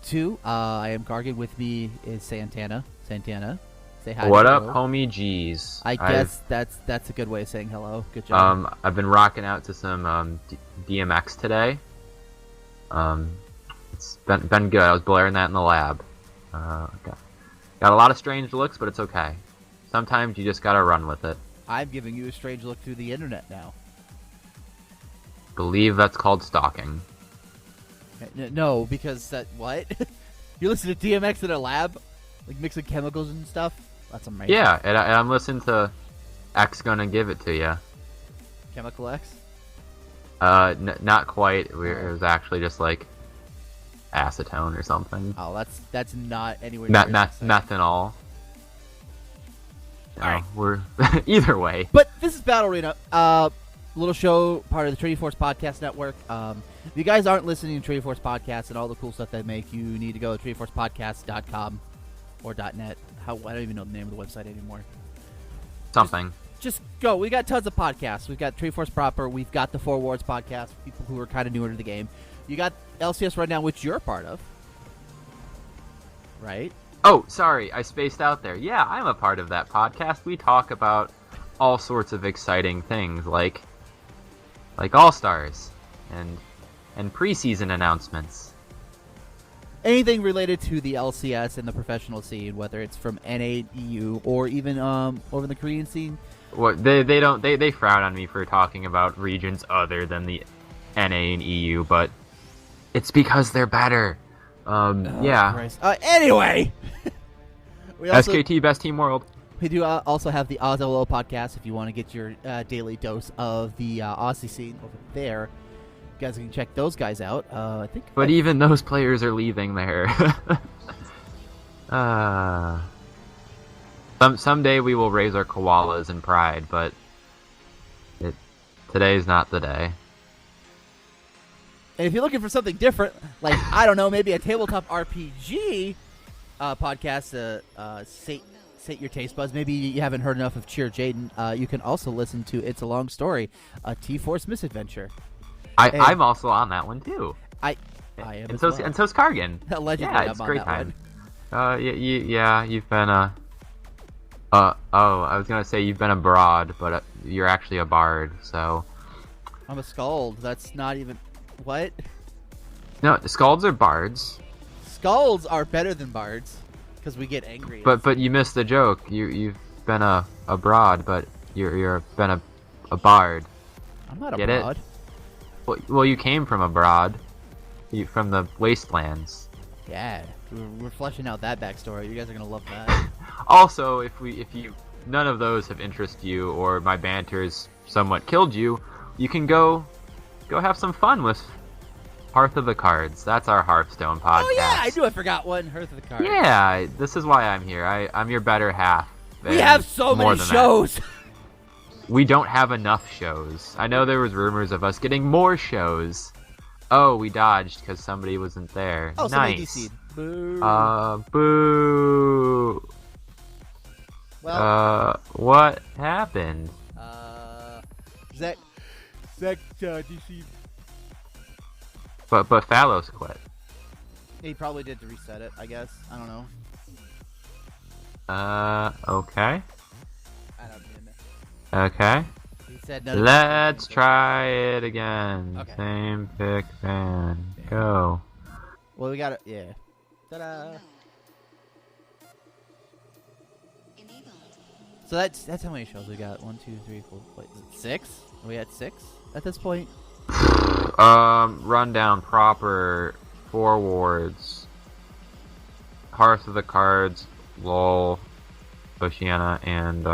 2. I am Cargen. With me is Santana. Santana, say hi. What up, homie G's? I guess that's a good way of saying hello. Good job. I've been rocking out to some DMX today. It's been good. I was blaring that in the lab. Got a lot of strange looks, but it's okay. Sometimes you just gotta run with it. I'm giving you a strange look through the internet now. Believe that's called stalking. No, because what? You listen to DMX in a lab, like mixing chemicals and stuff. That's amazing. Yeah, and I'm listening to X Gonna Give It to You. Chemical X? Not quite. It was actually just like acetone or something. Oh, that's not anywhere near methanol. Alright. We're either way. But this is Battle Arena, little show, part of the Trading Force Podcast Network. If you guys aren't listening to Trading Force Podcast and all the cool stuff they make, you need to go to tradingforcepodcast.com or .net. I don't even know the name of the website anymore. Something. Just go. We got tons of podcasts. We've got Trading Force Proper. We've got the Four Wars podcast, people who are kind of newer to the game. You got LCS Rundown, which you're a part of, right? Oh, sorry, I spaced out there. Yeah, I'm a part of that podcast. We talk about all sorts of exciting things, like All-Stars and preseason announcements. Anything related to the LCS and the professional scene, whether it's from NA, EU, or even over the Korean scene. What they frown on me for talking about regions other than the NA and EU, but it's because they're better. Yeah. Christ. Anyway, we also, SKT Best Team World. We do also have the OzLO podcast if you want to get your daily dose of the Aussie scene over there. You guys can check those guys out. I think. But even those players are leaving there. Someday we will raise our koalas in pride, but today's not the day. And if you're looking for something different, like, I don't know, maybe a tabletop RPG podcast to sate your taste buds, maybe you haven't heard enough of Cheer Jaden, you can also listen to It's a Long Story, a T-Force misadventure. I'm also on that one, too. I am and so's Cargen. Allegedly, yeah, I'm it's on great that time. one. Yeah, you've been I was gonna say you've been abroad, but you're actually a bard, so. I'm a Skald. That's not even... What? No, Skalds are bards. Skalds are better than bards because we get angry. But you missed the joke. You've been abroad, but you're been a bard. I'm not get abroad. It? Well, you came from abroad. From the wastelands. Yeah, we're fleshing out that backstory. You guys are gonna love that. Also, if you none of those have interested you, or my banter's somewhat killed you, you can go have some fun with Hearth of the Cards. That's our Hearthstone podcast. Oh yeah, I knew I forgot one. Hearth of the Cards. Yeah, this is why I'm here. I'm your better half. We have so many shows. We don't have enough shows. I know there was rumors of us getting more shows. Oh, we dodged because somebody wasn't there. Oh, nice. somebody DC'd. Boo. Boo. Well. What happened? Zach DC. But Phallos quit. He probably did to reset it, I guess. I don't know. Okay. I don't even know. Okay. He said Let's try it again. Okay. Same pick fan. Go. Well, we got it. Yeah. Ta-da. So that's how many shows we got. 1, 2, 3, 4. Wait, is it 6? Are we at 6 at this point? Rundown proper. Forwards. Hearth of the Cards. LOL. Oceania and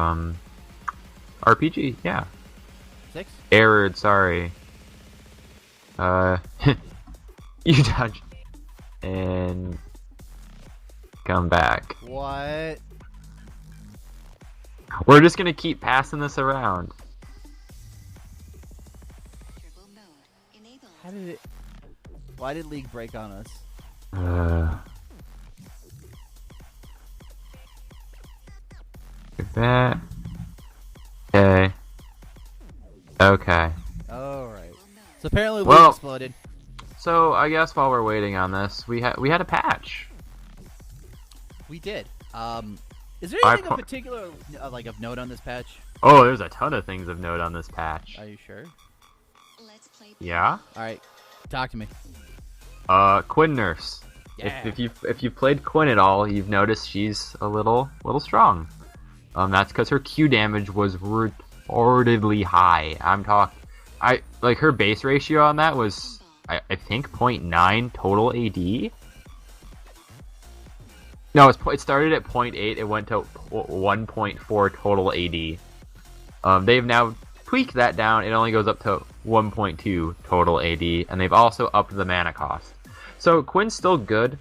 RPG. Yeah. 6. Errored. Sorry. You dodge and come back. What? We're just gonna keep passing this around. How did it? Why did League break on us? Get that. Okay. Alright. So apparently League Well, exploded. So I guess while we're waiting on this, we had a patch. We did. Is there anything in particular of note on this patch? Oh, there's a ton of things of note on this patch. Are you sure? Yeah. All right, talk to me. Quinn nerfs. Yeah. If you've played Quinn at all, you've noticed she's a little strong. That's because her Q damage was retardedly high. Her base ratio on that was I think 0.9 total AD. No, it started at 0.8. It went to 1.4 total AD. They've now tweaked that down. It only goes up to 1.2 total AD, and they've also upped the mana cost. So Quinn's still good,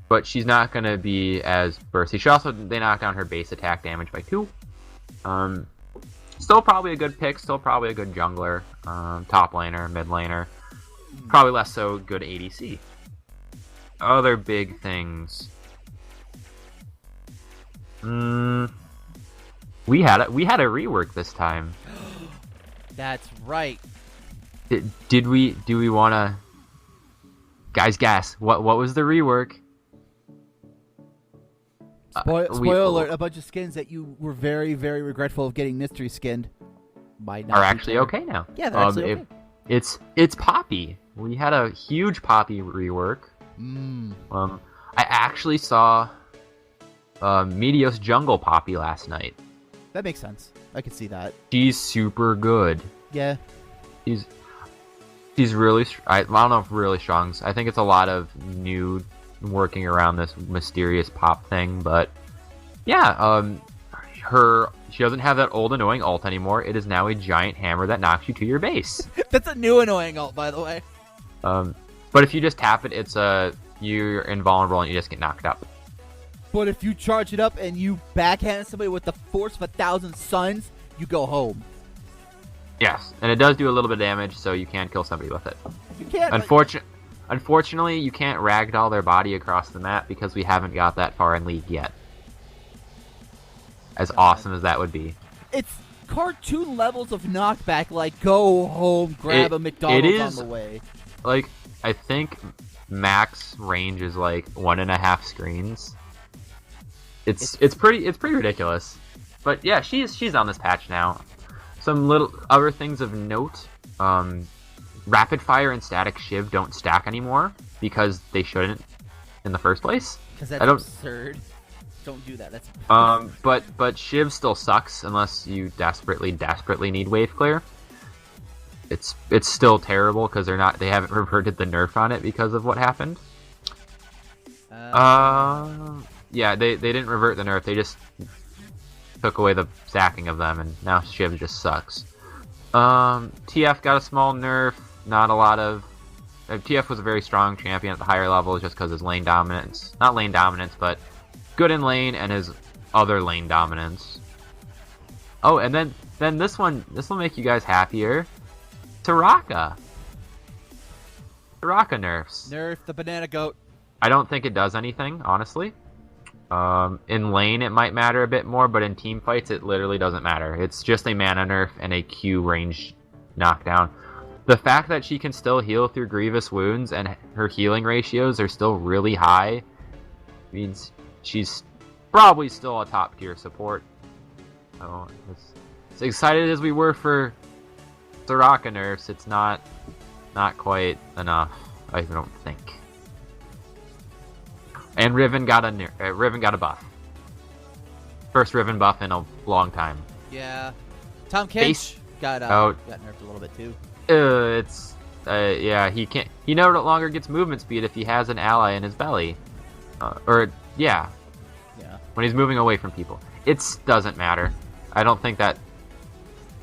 but she's not going to be as bursty. They knocked down her base attack damage by 2. Still probably a good pick. Still probably a good jungler, top laner, mid laner. Probably less so good ADC. Other big things. We had a rework this time. That's right. Do we want to? Guys, guess what was the rework? Spoiler alert! A bunch of skins that you were very, very regretful of getting mystery skinned are actually okay now. Yeah, they're actually okay. It's Poppy. We had a huge Poppy rework. I actually saw Meteos Jungle Poppy last night. That makes sense. I can see that. She's super good. Yeah. She's really. I don't know if really strong. I think it's a lot of new working around this mysterious pop thing, but yeah. She doesn't have that old annoying ult anymore. It is now a giant hammer that knocks you to your base. That's a new annoying ult, by the way. But if you just tap it, you're invulnerable and you just get knocked up. But if you charge it up and you backhand somebody with the force of 1,000 suns, you go home. Yes, and it does do a little bit of damage, so you can kill somebody with it. You can't. Unfortunately, you can't ragdoll their body across the map because we haven't got that far in League yet. As awesome as that would be. It's cartoon levels of knockback, like go home, grab a McDonald's on the way. Like, I think max range is like 1.5 screens. It's pretty ridiculous. But yeah, she's on this patch now. Some little other things of note. Rapid Fire and Static Shiv don't stack anymore because they shouldn't in the first place. Because that's absurd. Don't do that. That's but Shiv still sucks unless you desperately need wave clear. It's still terrible because they haven't reverted the nerf on it because of what happened. Yeah, they didn't revert the nerf. They just took away the stacking of them, and now Shiv just sucks. TF got a small nerf. Not a lot of. TF was a very strong champion at the higher levels just because his lane dominance. Not lane dominance, but good in lane and his other lane dominance. Oh, and then this will make you guys happier. Soraka nerfs. Nerf the banana goat. I don't think it does anything, honestly. In lane it might matter a bit more, but in team fights it literally doesn't matter. It's just a mana nerf and a Q range knockdown. The fact that she can still heal through grievous wounds and her healing ratios are still really high means she's probably still a top tier support. So as excited as we were for Soraka nerfs, it's not quite enough, I don't think. And Riven got a buff. First Riven buff in a long time. Yeah. Tom Kench got nerfed a little bit too. Yeah, he no longer gets movement speed if he has an ally in his belly. Yeah. When he's moving away from people. It doesn't matter. I don't think that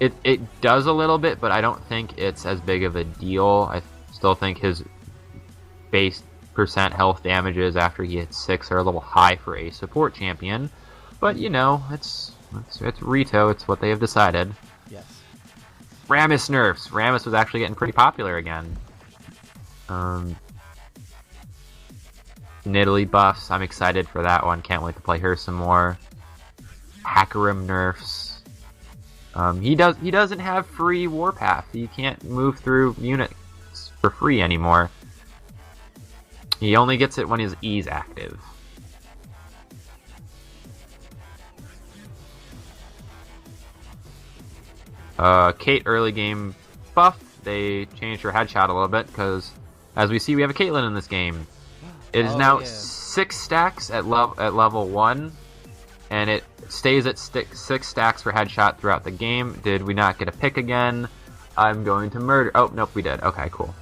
it does a little bit, but I don't think it's as big of a deal. I still think his base percent health damages after he hits 6 are a little high for a support champion. But it's Rito, it's what they have decided. Yes. Rammus nerfs. Rammus was actually getting pretty popular again. Nidalee buffs. I'm excited for that one. Can't wait to play her some more. Hakarim nerfs. He doesn't have free warpath. You can't move through units for free anymore. He only gets it when his E's active. Kate early game buff. They changed her headshot a little bit because, as we see, we have a Caitlyn in this game. It is now 6 stacks at level 1, and it stays at 6 stacks for headshot throughout the game. Did we not get a pick again? I'm going to murder. Oh, nope, we did. Okay, cool.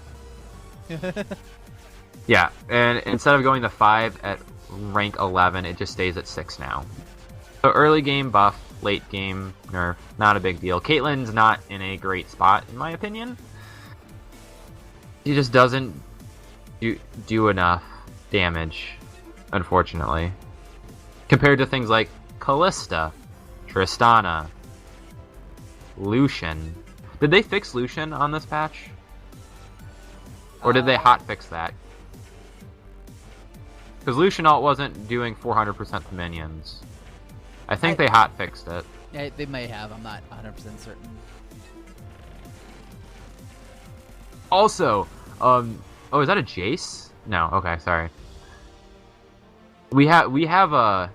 Yeah, and instead of going to 5 at rank 11, it just stays at 6 now. So early game buff, late game nerf, not a big deal. Caitlyn's not in a great spot, in my opinion. She just doesn't do enough damage, unfortunately. Compared to things like Callista, Tristana, Lucian. Did they fix Lucian on this patch? Or did they hotfix that? Because Lucian ult wasn't doing 400% to minions. I think they hotfixed it. Yeah, they may have. I'm not 100% certain. Also, oh, is that a Jace? No, okay, sorry. We have a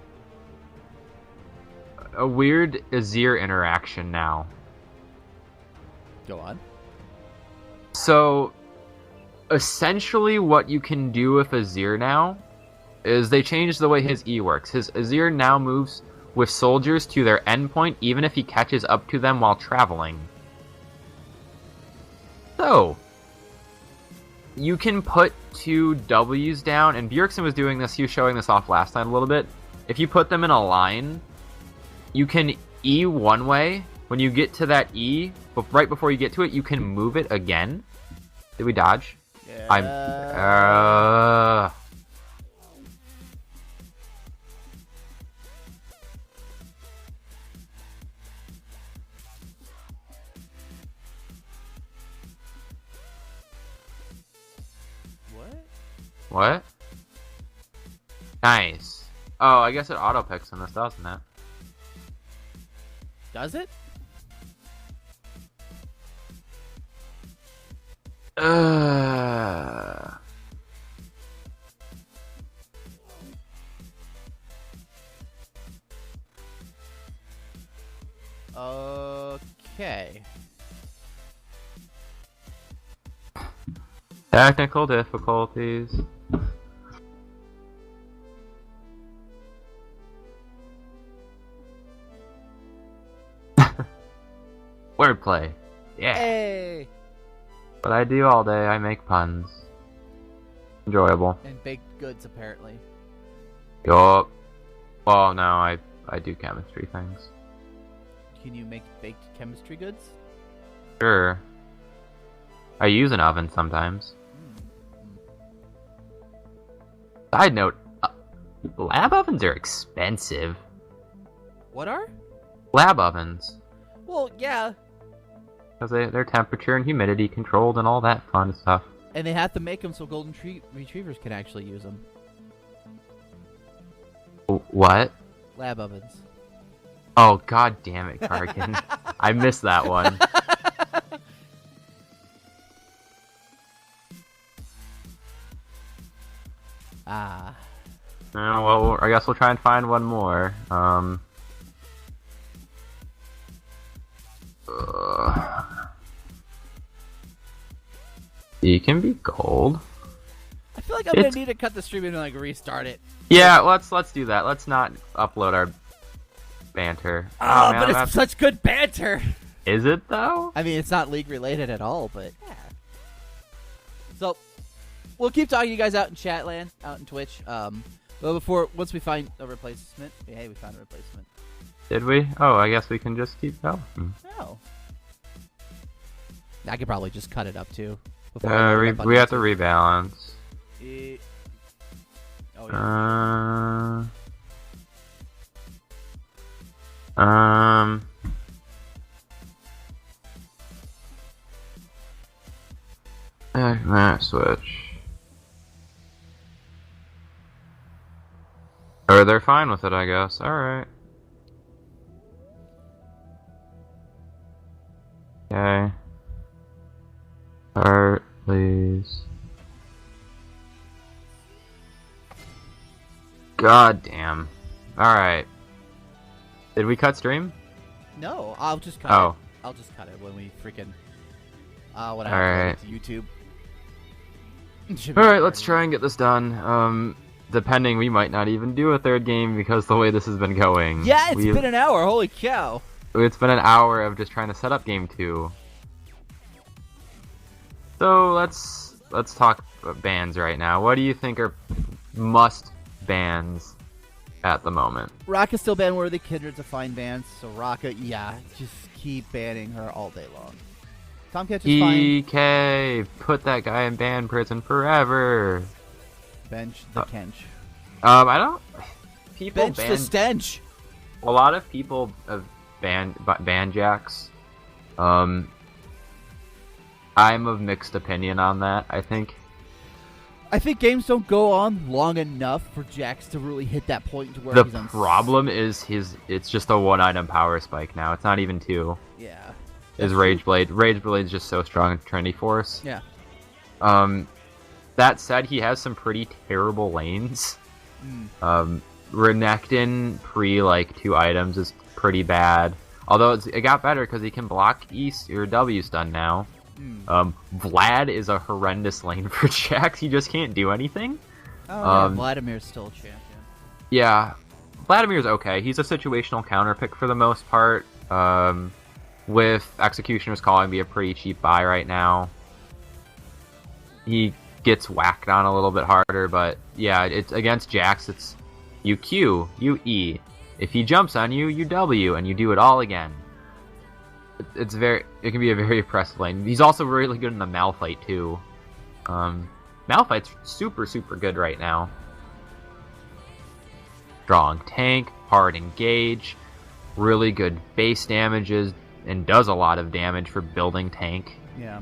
weird Azir interaction now. Go on. So, essentially what you can do with Azir now is they changed the way his E works. His Azir now moves with soldiers to their endpoint even if he catches up to them while traveling. So, you can put 2 W's down, and Bjergsen was doing this, he was showing this off last time a little bit. If you put them in a line, you can E one way. When you get to that E, right before you get to it, you can move it again. Did we dodge? Yeah. What? Nice. Oh, I guess it auto picks on this, doesn't it? Does it? Okay. Technical difficulties. Wordplay. Yeah. Hey. What I do all day, I make puns. Enjoyable. And baked goods, apparently. Yup. Well, no, I do chemistry things. Can you make baked chemistry goods? Sure. I use an oven sometimes. Side note, lab ovens are expensive. What are? Lab ovens. Well, yeah. Because they're temperature and humidity controlled and all that fun stuff. And they have to make them so golden retrievers can actually use them. What? Lab ovens. Oh, god damn it, Cargen. I missed that one. Ah. Well, I guess we'll try and find one more. You can be gold. I feel like I'm gonna need to cut the stream and like restart it. Yeah, let's do that. Let's not upload our banter. Oh, man, but it's such good banter. Is it though? I mean, it's not league related at all, but yeah. So we'll keep talking to you guys out in chat land, out in Twitch. But once we find a replacement, hey, we found a replacement. Did we? Oh, I guess we can just keep going. Oh. I could probably just cut it up too. We have to rebalance. Oh, yeah. Switch. Or they're fine with it, I guess. Alright. Okay. Start, please. God damn. Alright. Did we cut stream? No, I'll just cut Oh. it. I'll just cut it when we freaking when I Alright. upload it to YouTube. Alright, let's try and get this done. Depending, we might not even do a third game because the way this has been going. Yeah, it's been an hour. Holy cow! It's been an hour of just trying to set up game 2. So let's talk bans right now. What do you think are must bans at the moment? Rocka's still ban worthy. Kindred's a fine ban. So Rocka, yeah, just keep banning her all day long. Tomcatch is fine. EK, put that guy in ban prison forever. Bench the Kench. I don't. People Bench ban the Stench. a lot of people have banned Jax. I'm of mixed opinion on that. I think games don't go on long enough for Jax to really hit that point to where the he's problem is it's just a one-item power spike now. It's not even 2. Yeah. Is Rage Blade. Rage Blade is just so strong in Trendy Force. Yeah. That said, he has some pretty terrible lanes. Renekton pre like 2 items is pretty bad. Although it got better because he can block E or W stun now. Vlad is a horrendous lane for Jax. He just can't do anything. Oh, yeah, Vladimir's still a champion. Yeah, Vladimir's okay. He's a situational counter pick for the most part. With Executioner's Calling be a pretty cheap buy right now. He gets whacked on a little bit harder, but yeah, it's against Jax. It's you Q, you E. If he jumps on you, you W, and you do it all again. It can be a very oppressive lane. He's also really good in the Malphite too. Malphite's super good right now. Strong tank, hard engage, really good base damages, and does a lot of damage for building tank. Yeah.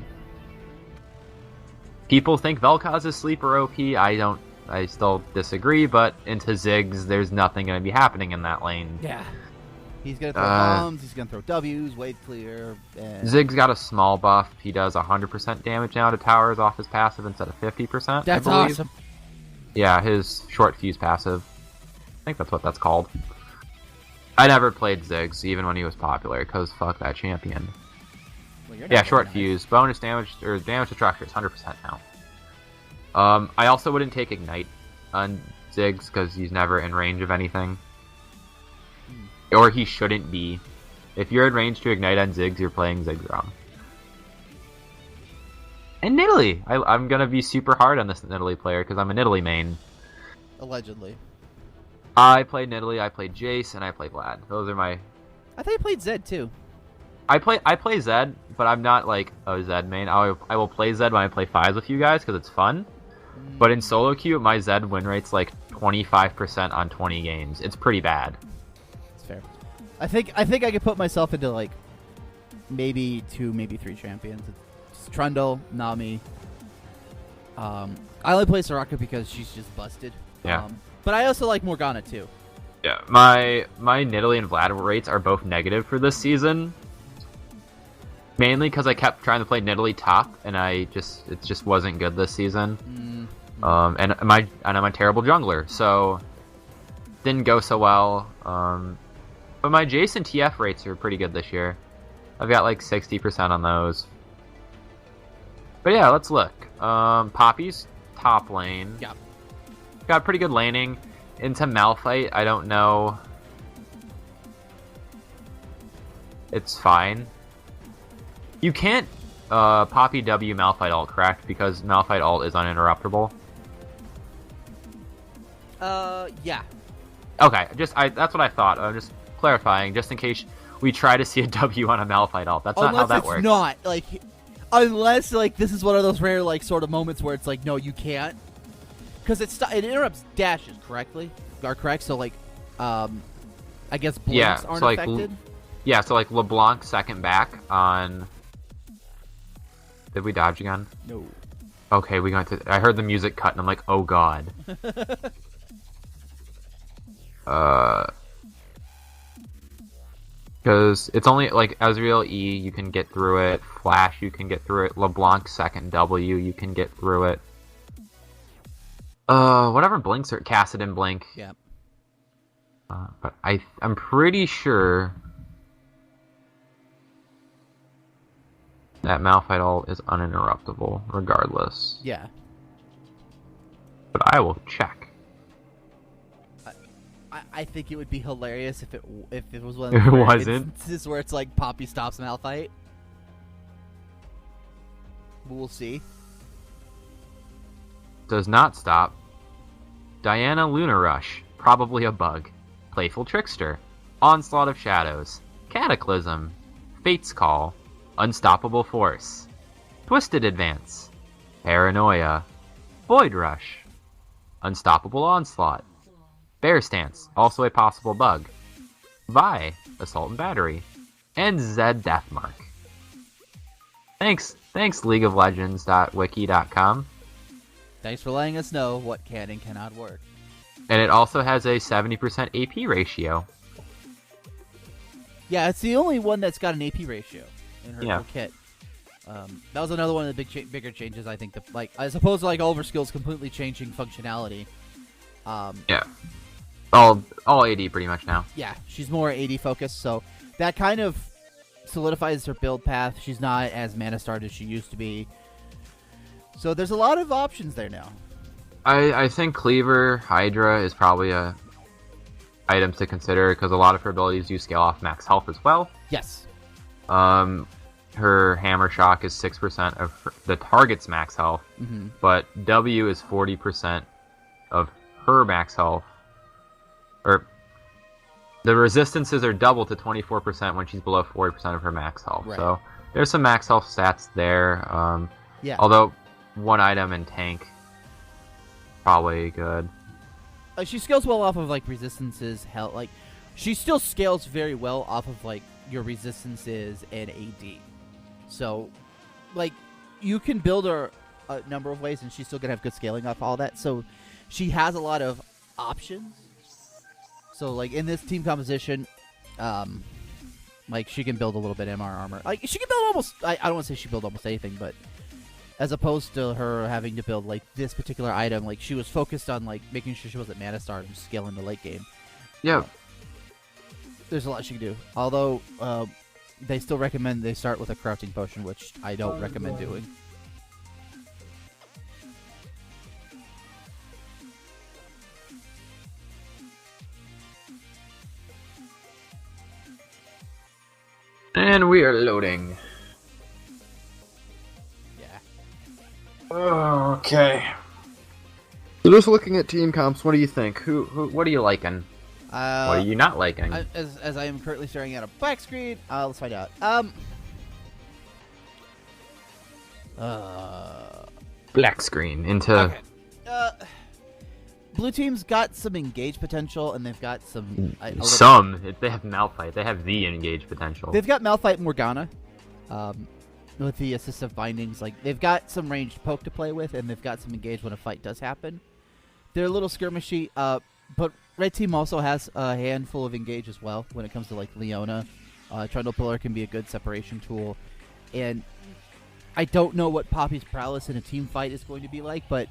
People think Vel'Koz is sleeper OP. I still disagree, but into Ziggs, there's nothing going to be happening in that lane. Yeah. He's going to throw bombs, he's going to throw W's, wave clear. And... Ziggs got a small buff. He does 100% damage now to towers off his passive instead of 50%. That's awesome. Yeah, his short fuse passive. I think that's what that's called. I never played Ziggs, even when he was popular, because fuck that champion. Well, yeah, short fuse. Bonus damage, or damage to structures, 100% now. I also wouldn't take Ignite on Ziggs, because he's never in range of anything. Or he shouldn't be. If you're in range to Ignite on Ziggs, you're playing Ziggs wrong. And Nidalee! I'm gonna be super hard on this Nidalee player, because I'm a Nidalee main. Allegedly. I played Nidalee, I played Jace, and I played Vlad. Those are my... I thought you played Zed, too. I play Zed, but I'm not like a Zed main. I will play Zed when I play 5s with you guys, because it's fun. But in solo queue, my Zed win rate's like 25% on 20 games. It's pretty bad. It's fair. I think I could put myself into like maybe 2, maybe 3 champions. It's Trundle, Nami. I only play Soraka because she's just busted. Yeah. But I also like Morgana too. Yeah. My Nidalee and Vlad rates are both negative for this season. Mainly because I kept trying to play Nidalee top, and it just wasn't good this season. And I'm a terrible jungler, so didn't go so well. But my Jace and TF rates are pretty good this year. I've got like 60% on those. But yeah, let's look. Poppy's top lane. Yeah. Got pretty good laning. Into Malphite, I don't know. It's fine. You can't Poppy W Malphite ult, correct? Because Malphite ult is uninterruptible. Yeah. Okay, that's what I thought. I'm just clarifying, just in case we try to see a W on a Malphite ult. That's not how that works. Not like, unless like this is one of those rare like sort of moments where it's like, no, you can't, because it interrupts dashes correctly. Are correct? So like, I guess blinks aren't so like, affected. Yeah, so like LeBlanc second back on. Did we dodge again? No. Okay, we got to. I heard the music cut, and I'm like, oh god. Because it's only like Ezreal E, you can get through it. Flash, you can get through it. LeBlanc second W, you can get through it. Whatever blinks are Cassidon blink. Yeah. But I'm pretty sure that Malphite ult is uninterruptible, regardless. Yeah. But I will check. I think it would be hilarious if it was one If of it the wasn't. instances where it's like Poppy stops Malphite. But we'll see. Does not stop. Diana Luna Rush, probably a bug. Playful Trickster, Onslaught of Shadows, Cataclysm, Fate's Call, Unstoppable Force, Twisted Advance, Paranoia, Void Rush, Unstoppable Onslaught, Bear Stance, also a possible bug, Vi, Assault and Battery, and Zed Deathmark. Thanks LeagueofLegends.wiki.com. Thanks for letting us know what can and cannot work. And it also has a 70% AP ratio. Yeah, it's the only one that's got an AP ratio in her Yeah. whole kit. That was another one of the bigger changes, I think. Like, as opposed to like all of her skills completely changing functionality. Yeah. All AD pretty much now. Yeah, she's more AD focused, so that kind of solidifies her build path. She's not as mana starved as she used to be. So there's a lot of options there now. I think Cleaver Hydra is probably a item to consider because a lot of her abilities do scale off max health as well. Yes. Her Hammer Shock is 6% of the target's max health, but W is 40% of her max health. Or the resistances are double to 24% when she's below 40% of her max health. Right. So there's some max health stats there. Yeah. Although one item in tank probably good. She scales well off of like resistances, health. Like, she still scales very well off of like your resistances and AD. So, like, you can build her a number of ways, and she's still gonna have good scaling off all that. So, she has a lot of options. So, like, in this team composition, like, she can build a little bit MR armor. Like, she can build almost. I don't want to say she build almost anything, but as opposed to her having to build like this particular item, like she was focused on like making sure she wasn't mana starved and scaling the late game. Yeah. There's a lot she can do. Although they still recommend they start with a corrupting potion, which I don't recommend doing. And we are loading. Okay. So just looking at team comps, what do you think? What are you liking? What are you not liking? As I am currently staring at a black screen, let's find out. Black screen into. Okay. Blue team's got some engage potential, and they've got some. They have Malphite. They have the engage potential. They've got Malphite and Morgana. With the assistive bindings, like they've got some ranged poke to play with, and they've got some engage when a fight does happen. They're a little skirmishy, but red team also has a handful of engage as well when it comes to like Leona. Trundle Pillar can be a good separation tool, and I don't know what Poppy's prowess in a team fight is going to be like, but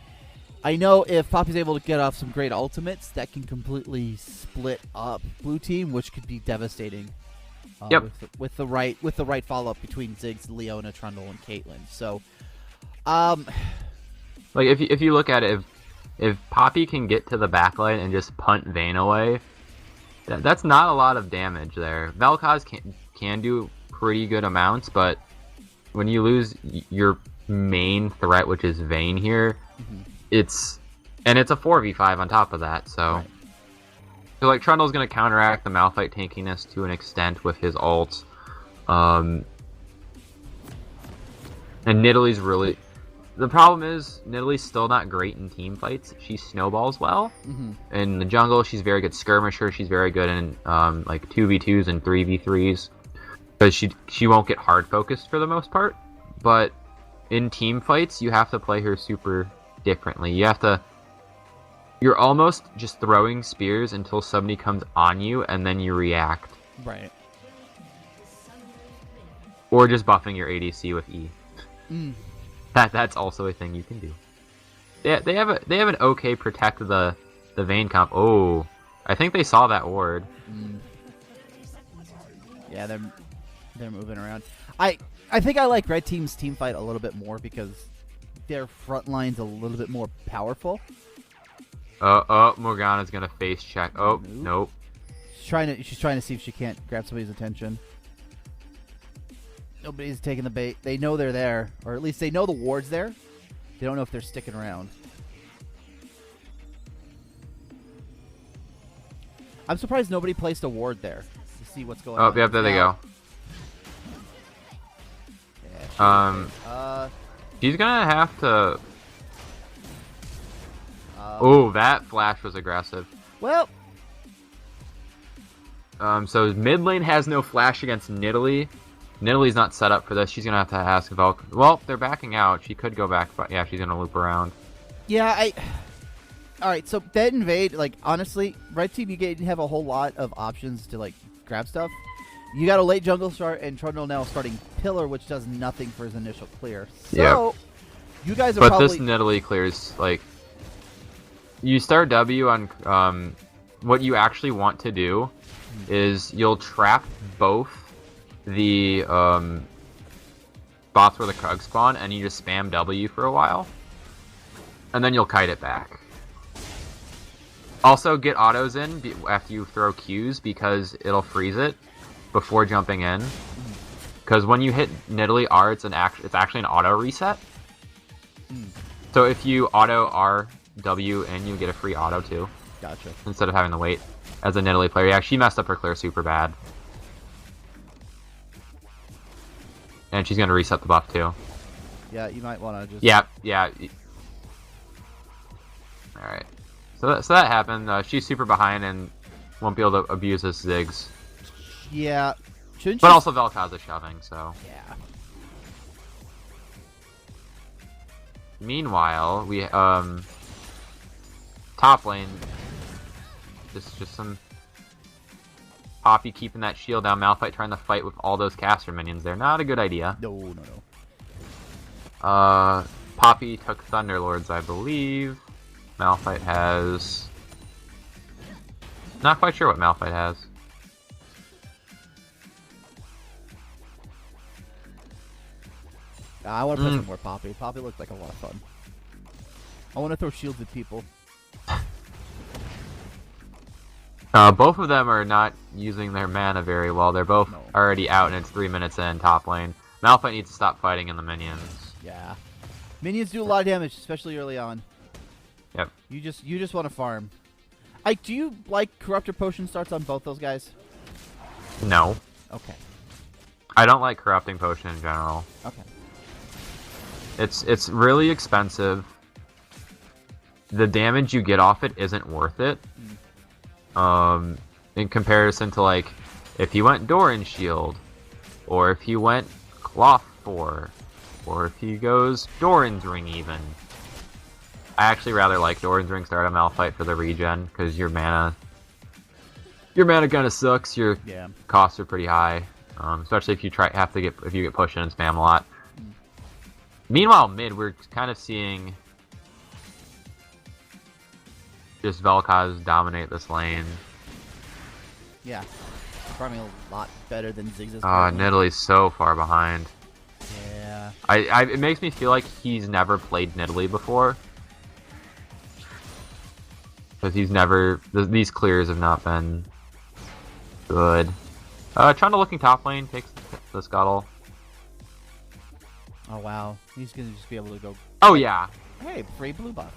I know if Poppy's able to get off some great ultimates, that can completely split up blue team, which could be devastating. Yep. With the right follow up between Ziggs, Leona, Trundle, and Caitlyn. So, like if you look at it, if Poppy can get to the backline and just punt Vayne away, that's not a lot of damage there. Vel'Koz can do pretty good amounts, but when you lose your main threat, which is Vayne here, it's a 4v5 on top of that. So. Right. So, like, Trundle's going to counteract the Malphite tankiness to an extent with his ult. And Nidalee's really... The problem is, Nidalee's still not great in team fights. She snowballs well. In the jungle, she's very good skirmisher. She's very good in, like, 2v2s and 3v3s. Because she won't get hard focused for the most part. But in team fights, you have to play her super differently. You're almost just throwing spears until somebody comes on you, and then you react. Right. Or just buffing your ADC with E. That's also a thing you can do. They have an okay protect the Vayne comp. Oh, I think they saw that ward. Yeah, they're moving around. I think I like red team's team fight a little bit more because their front line's a little bit more powerful. Morgana's gonna face check. Oh, nope. She's trying to see if she can't grab somebody's attention. Nobody's taking the bait. They know they're there, or at least they know the ward's there. They don't know if they're sticking around. I'm surprised nobody placed a ward there to see what's going on. Oh, yep, there they go. Yeah, she's gonna have to. Oh, that flash was aggressive. Well, so mid lane has no flash against Nidalee. Nidalee's not set up for this. She's gonna have to ask Valk. Well, they're backing out. She could go back, but yeah, she's gonna loop around. Yeah, all right, so that invade, like, honestly, red team, you have a whole lot of options to, like, grab stuff. You got a late jungle start, and Trundle now starting Pillar, which does nothing for his initial clear. So, you guys are but probably... this Nidalee clears, like, you start W on, what you actually want to do is you'll trap both the, spots where the Krug spawn, and you just spam W for a while, and then you'll kite it back. Also, get autos in after you throw Qs because it'll freeze it before jumping in. Because when you hit Nidalee R, it's actually an auto reset. So if you auto R, W, and you get a free auto too. Gotcha. Instead of having to wait as a Nidalee player. Yeah, she messed up her clear super bad. And she's going to reset the buff too. Yeah, you might want to just... Yeah. Alright. So that happened. She's super behind and won't be able to abuse this Ziggs. Yeah. Shouldn't but she... also Vel'Koz shoving, so... Yeah. Meanwhile, we, top lane... Just some... Poppy keeping that shield down. Malphite trying to fight with all those caster minions there. Not a good idea. No. Poppy took Thunderlords, I believe. Malphite has... Not quite sure what Malphite has. I want to play some more Poppy. Poppy looked like a lot of fun. I want to throw shields at people. Both of them are not using their mana very well. They're both already out, and it's 3 minutes in top lane. Malphite needs to stop fighting in the minions. Yeah. Minions do a lot of damage, especially early on. Yep. You just want to farm. Do you like Corruptor Potion starts on both those guys? No. Okay. I don't like Corrupting Potion in general. Okay. It's really expensive. The damage you get off it isn't worth it. In comparison to, like, if he went Doran Shield, or if he went Cloth 4, or if he goes Doran's Ring even. I actually rather like Doran's Ring start on Malphite for the regen, because your mana kinda sucks, your costs are pretty high. Especially if you if you get pushed in and spam a lot. Meanwhile, mid, we're kind of seeing just Vel'Koz dominate this lane. Yeah. Farming a lot better than Ziggs. Nidalee's so far behind. Yeah. It makes me feel like he's never played Nidalee before. Because these clears have not been good. Trundle looking top lane, takes the scuttle. Oh wow, he's gonna just be able to go. Oh yeah. Hey, free blue buff.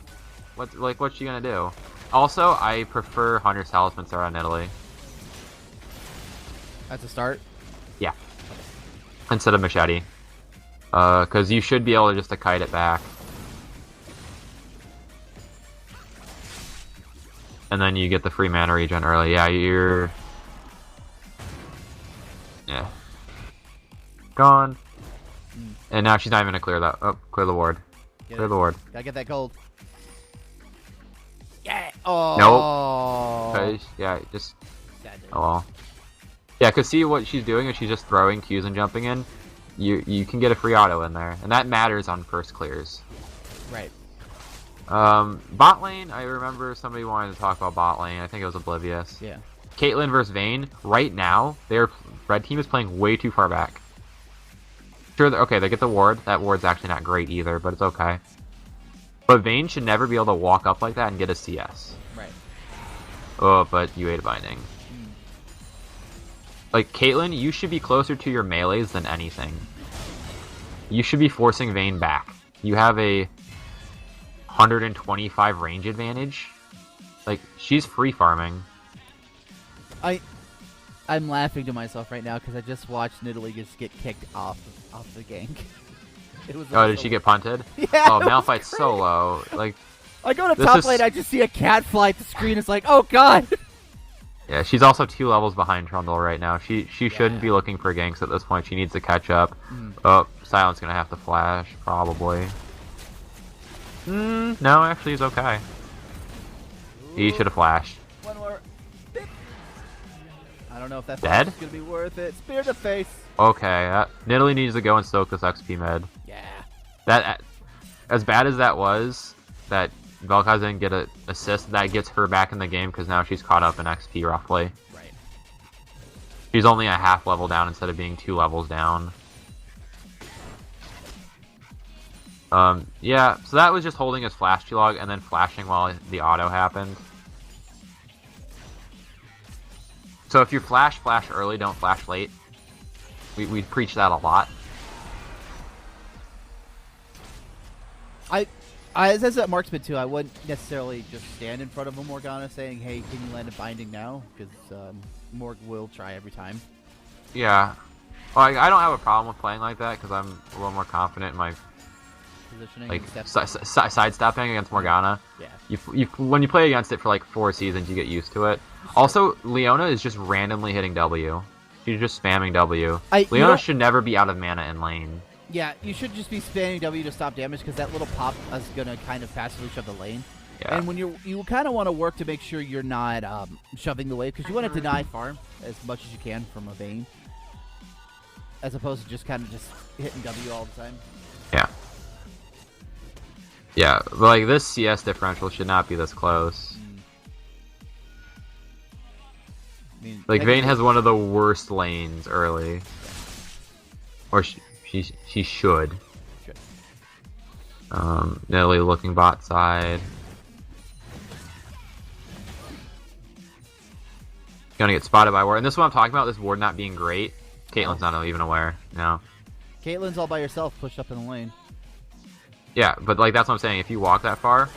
What's she gonna do? Also, I prefer Hunter's Talisman start on Nidalee. That's a start. Yeah. Instead of Machete, because you should be able to just kite it back, and then you get the free mana regen early. Yeah, gone. And now she's not even gonna clear that. Oh, clear the ward. Clear the ward. Gotta get that gold. Yeah. Oh. Nope. Yeah, just. Oh well. Yeah, cause see what she's doing is she's just throwing Qs and jumping in. You can get a free auto in there, and that matters on first clears. Right. Bot lane, I remember somebody wanted to talk about bot lane. I think it was Oblivious. Yeah. Caitlyn versus Vayne. Right now, red team is playing way too far back. Sure, okay, they get the ward. That ward's actually not great either, but it's okay. But Vayne should never be able to walk up like that and get a CS. Right. Oh, but you ate a binding. Like, Caitlyn, you should be closer to your melees than anything. You should be forcing Vayne back. You have a 125 range advantage. Like, she's free farming. I'm laughing to myself right now because I just watched Nidalee just get kicked off the gank. It was Oh, did she get punted? Yeah. Oh, Malphite's so low. Like, I go to top lane, I just see a cat fly at the screen. It's like, oh god. yeah, she's also 2 levels behind Trundle right now. She shouldn't be looking for ganks at this point. She needs to catch up. Oh, Silent's gonna have to flash, probably. No, actually he's okay. He should have flashed. One more. I don't know if that Dead? is gonna be worth it. Spear to face. Okay, Nidalee needs to go and soak this XP med. Yeah. That, as bad as that was, that Vel'Koz didn't get an assist, that gets her back in the game because now she's caught up in XP roughly. Right. She's only a half level down instead of being 2 levels down. Yeah, so that was just holding his flash log and then flashing while the auto happened. So if you flash early, don't flash late. We preach that a lot. As I said at Marksman too, I wouldn't necessarily just stand in front of a Morgana saying, hey, can you land a binding now? Because Morg will try every time. Yeah. Well, I don't have a problem with playing like that because I'm a little more confident in my Positioning. like sidestepping against Morgana. Yeah. When you play against it for like 4 seasons, you get used to it. Also, Leona is just randomly hitting W. She's just spamming W. Leona should never be out of mana in lane. Yeah, you should just be spamming W to stop damage because that little pop is gonna kind of passively shove the lane. Yeah. And when you kind of want to work to make sure you're not shoving the wave because you want to deny farm as much as you can from a Vayne, as opposed to just kind of just hitting W all the time. Yeah. Yeah, but like this CS differential should not be this close. I mean, like Vayne has one of the worst lanes early, or she should. Nidalee looking bot side. Gonna get spotted by ward, and this is what I'm talking about. This ward not being great. Caitlyn's not even aware. No. Caitlyn's all by herself, pushed up in the lane. Yeah, but like that's what I'm saying. If you walk that far,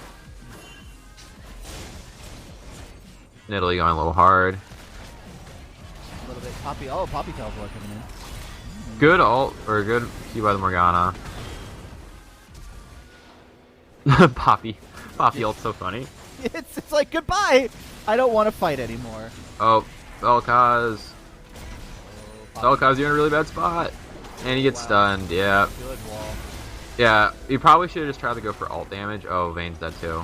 Nidalee going a little hard. A little bit. Poppy teleport coming in. Good ult, or good Q by the Morgana. Poppy ult's so funny. It's like, goodbye! I don't want to fight anymore. Oh, Vel'Koz. Vel'Koz, you're in a really bad spot. And he gets stunned, yeah. Good wall. Yeah, you probably should have just tried to go for ult damage. Oh, Vayne's dead too.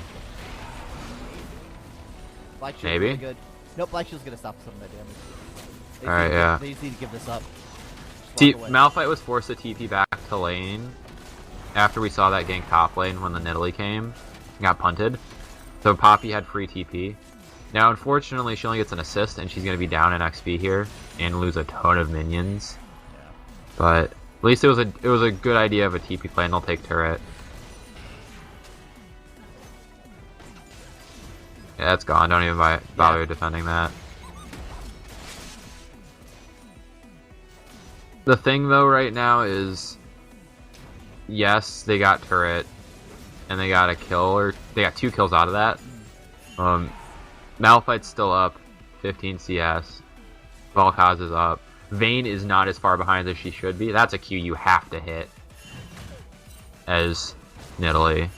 Black Shield's Maybe? really good. Nope, Black Shield's gonna stop some of that damage. Alright, yeah. They just need to give this up. Malphite was forced to TP back to lane after we saw that gank top lane when the Nidalee came. Got punted. So Poppy had free TP. Now, unfortunately, she only gets an assist, and she's going to be down in XP here and lose a ton of minions. Yeah. But at least it was a good idea of a TP play, and they'll take turret. Yeah, that's gone. Don't even bother defending that. The thing, though, right now is, yes, they got turret, and they got a kill, or they got 2 kills out of that. Malphite's still up, 15 CS. Vel'Koz is up. Vayne is not as far behind as she should be. That's a Q you have to hit as Nidalee.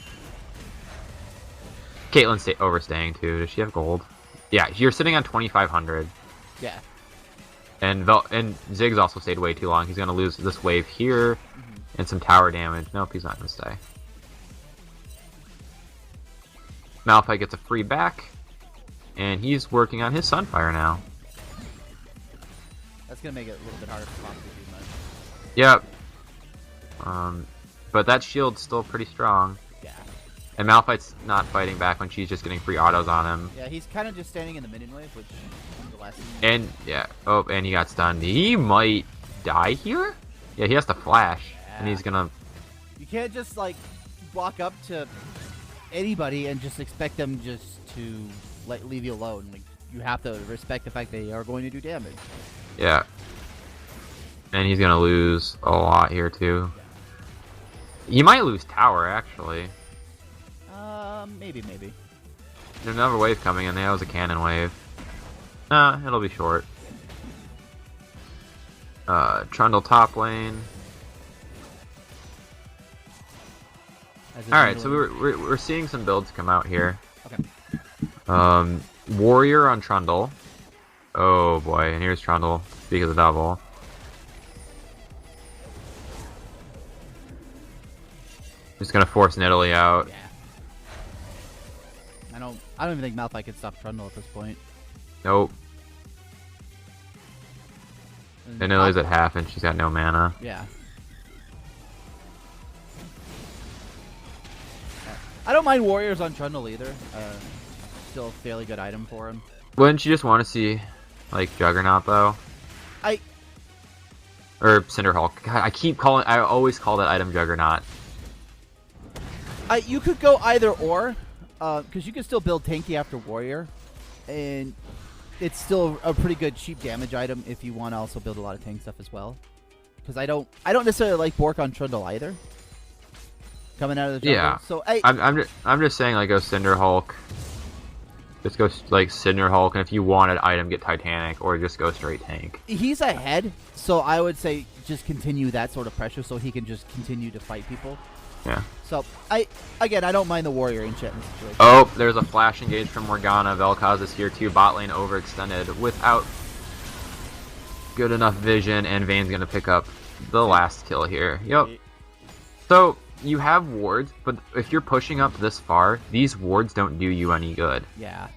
Caitlyn's overstaying too. Does she have gold? Yeah, you're sitting on 2,500. Yeah. And Ziggs also stayed way too long. He's gonna lose this wave here and some tower damage. Nope, he's not gonna stay. Malphite gets a free back, and he's working on his Sunfire now. That's gonna make it a little bit harder for Poppy to do much. Yep. But that shield's still pretty strong. Yeah. And Malphite's not fighting back when she's just getting free autos on him. Yeah, he's kind of just standing in the minion wave, which is the last thing. And, yeah. Oh, and he got stunned. He might die here? Yeah, he has to flash. Yeah. And he's gonna... You can't just, like, walk up to anybody and just expect them just to leave you alone. Like, you have to respect the fact they are going to do damage. Yeah. And he's gonna lose a lot here, too. You might lose tower, actually. Maybe. There's another wave coming in. That was a cannon wave. Nah, it'll be short. Trundle top lane. Alright, so we're seeing some builds come out here. Okay. Warrior on Trundle. Oh boy, and here's Trundle. Speak of the devil. Just gonna force Nidalee out. Yeah. I don't even think Malphite can stop Trundle at this point. Nope. And Nidalee's at half and she's got no mana. Yeah. I don't mind Warriors on Trundle either. Still a fairly good item for him. Wouldn't you just want to see, like, Juggernaut, though? Or Cinderhulk. God, I always call that item Juggernaut. You could go either or, because you can still build tanky after Warrior, and it's still a pretty good cheap damage item if you want to also build a lot of tank stuff as well. Because I don't necessarily like Bork on Trundle either. Coming out of the jungle. Yeah. So I'm just saying, like, go Cinderhulk. Just go like Cinderhulk, and if you want an item, get Titanic, or just go straight tank. He's ahead, so I would say just continue that sort of pressure, so he can just continue to fight people. Yeah. So I don't mind the Warrior enchantment situation. Oh, there's a flash engage from Morgana. Vel'Koz is here too. Bot lane overextended without good enough vision, and Vayne's gonna pick up the last kill here. Yep. So you have wards, but if you're pushing up this far, these wards don't do you any good. Yeah.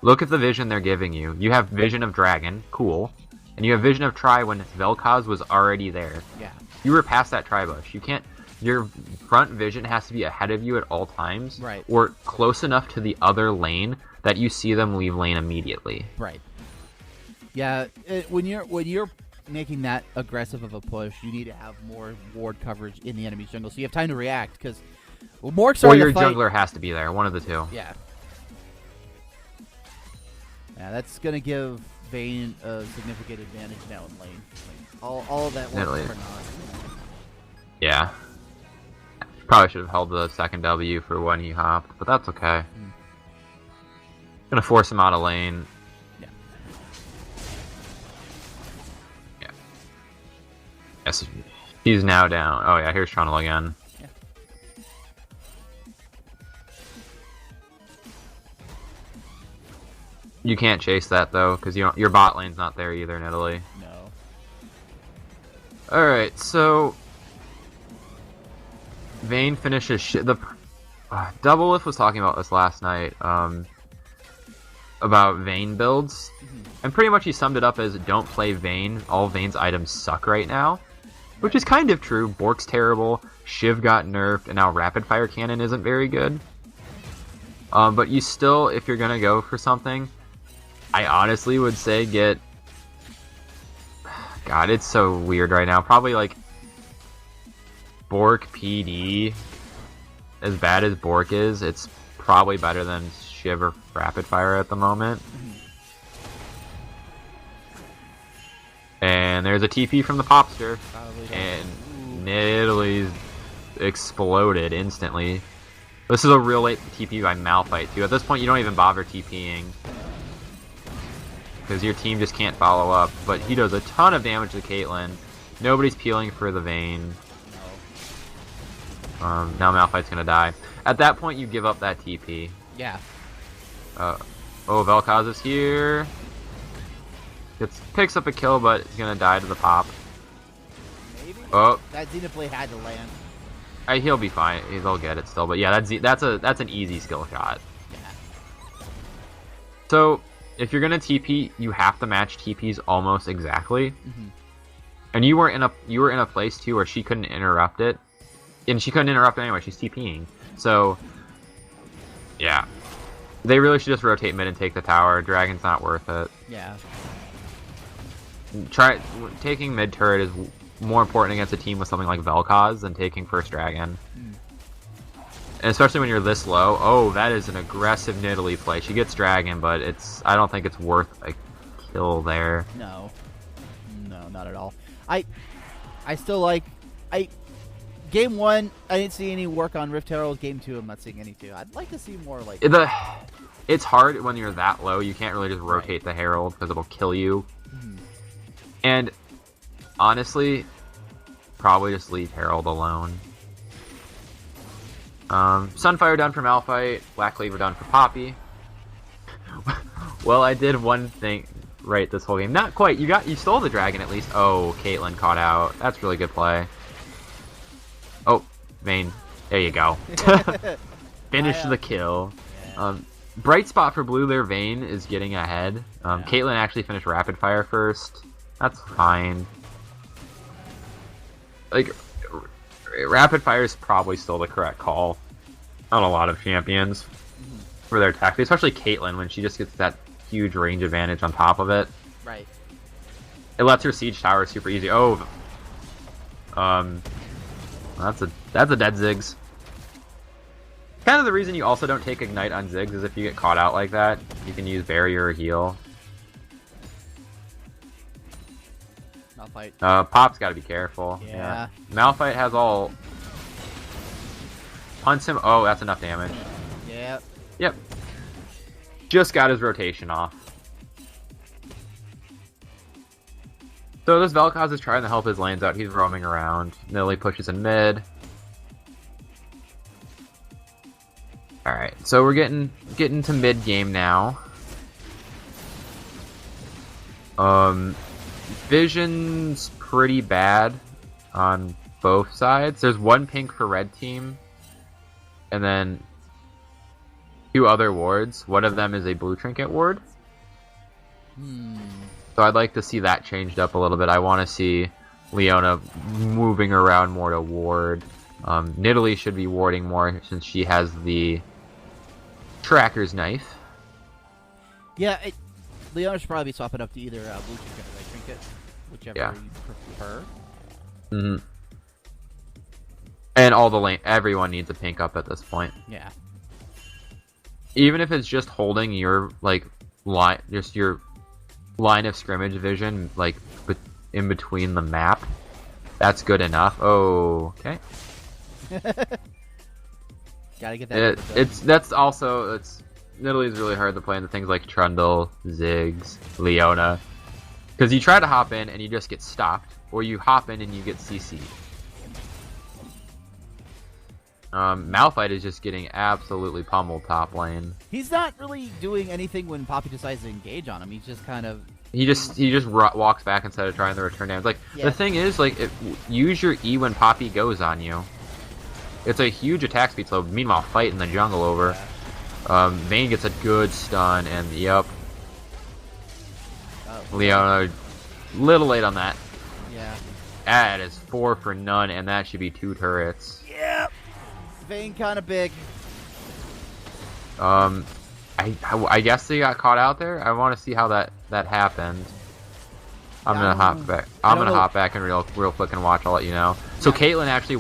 Look at the vision they're giving you. You have Vision of Dragon, cool, and you have Vision of Tri when Vel'Koz was already there. Yeah. You were past that Tri bush. You can't. Your front vision has to be ahead of you at all times, right? Or close enough to the other lane that you see them leave lane immediately. Right. Yeah. When you're making that aggressive of a push, you need to have more ward coverage in the enemy's jungle, so you have time to react. Because more or your jungler has to be there, one of the two. Yeah. Yeah, that's gonna give Vayne a significant advantage now in lane. Like, all of that work for not. Yeah. Probably should have held the second W for when he hopped, but that's okay. Gonna force him out of lane. Yes, he's now down. Oh yeah, here's Trundle again. Yeah. You can't chase that though, because your bot lane's not there either, Nidalee. No. Alright, so Vayne finishes Doublelift was talking about this last night, about Vayne builds. And pretty much he summed it up as don't play Vayne, all Vayne's items suck right now. Which is kind of true. Bork's terrible, Shiv got nerfed, and now Rapid Fire Cannon isn't very good. But you still, if you're gonna go for something, I honestly would say get... God, it's so weird right now. Probably like Bork PD. As bad as Bork is, it's probably better than Shiv or Rapid Fire at the moment. And there's a TP from the Popster. And Nidalee's exploded instantly. This is a real late TP by Malphite too. At this point you don't even bother TPing. Because your team just can't follow up. But he does a ton of damage to Caitlyn. Nobody's peeling for the Vayne. Now Malphite's gonna die. At that point you give up that TP. Yeah. Oh, Vel'Koz is here. Picks up a kill, but he's gonna die to the pop. Maybe. Oh, that Xenoblade had to land. He'll be fine. He'll get it still. But yeah, that's an easy skill shot. Yeah. So if you're gonna TP, you have to match TPs almost exactly. And you were in a place too where she couldn't interrupt it, and she couldn't interrupt it anyway. She's TPing. So Yeah. They really should just rotate mid and take the tower. Dragon's not worth it. Yeah. Taking mid turret is more important against a team with something like Vel'Koz than taking first dragon. And especially when you're this low. Oh, that is an aggressive Nidalee play. She gets dragon, but I don't think it's worth a kill there. No, not at all. I still like game 1. I didn't see any work on Rift Herald. Game 2, I'm not seeing any too. I'd like to see more like It's hard when you're that low. You can't really just rotate the Herald because it'll kill you. And honestly, probably just leave Herald alone. Sunfire done for Malphite, Black Cleaver done for Poppy. Well, I did one thing right this whole game. Not quite. You stole the dragon at least. Oh, Caitlyn caught out. That's really good play. Oh, Vayne. There you go. Finish the kill. Yeah. Bright spot for blue there. Vayne is getting ahead. Caitlyn actually finished rapid fire first. That's fine. Like, rapid fire is probably still the correct call on a lot of champions for their tactics, especially Caitlyn when she just gets that huge range advantage on top of it. Right. It lets her siege tower super easy. Oh, that's a dead Ziggs. Kind of the reason you also don't take ignite on Ziggs is if you get caught out like that, you can use barrier or heal. Malphite. Pop's got to be careful. Yeah. Malphite has all. Punts him. Oh, that's enough damage. Yep. Yep. Just got his rotation off. So this Vel'Koz is trying to help his lanes out. He's roaming around. Nidalee pushes in mid. Alright, so we're getting to mid game now. Vision's pretty bad on both sides. There's one pink for red team, and then 2 other wards. One of them is a blue trinket ward. So I'd like to see that changed up a little bit. I want to see Leona moving around more to ward. Nidalee should be warding more since she has the tracker's knife. Yeah, Leona should probably be swapping up to either blue trinket or red trinket, whichever you prefer. And all the lane, everyone needs a pink up at this point. Yeah. Even if it's just holding your line of scrimmage vision, in between the map, that's good enough. Oh, okay. Gotta get that. Nidalee's really hard to play into things like Trundle, Ziggs, Leona, because you try to hop in and you just get stopped, or you hop in and you get CC'd. Malphite is just getting absolutely pummeled top lane. He's not really doing anything when Poppy decides to engage on him. He's just kind of... He just walks back instead of trying to return damage. The thing is, use your E when Poppy goes on you. It's a huge attack speed, so meanwhile, fight in the jungle over. Vayne gets a good stun, and yep. Leona, little late on that. Yeah. That is 4 for none, and that should be 2 turrets. Yep. Vayne kind of big. I guess they got caught out there. I want to see how that happened. I'm gonna hop back. I'm gonna hop back and real quick and watch. I'll let you know. So Caitlyn actually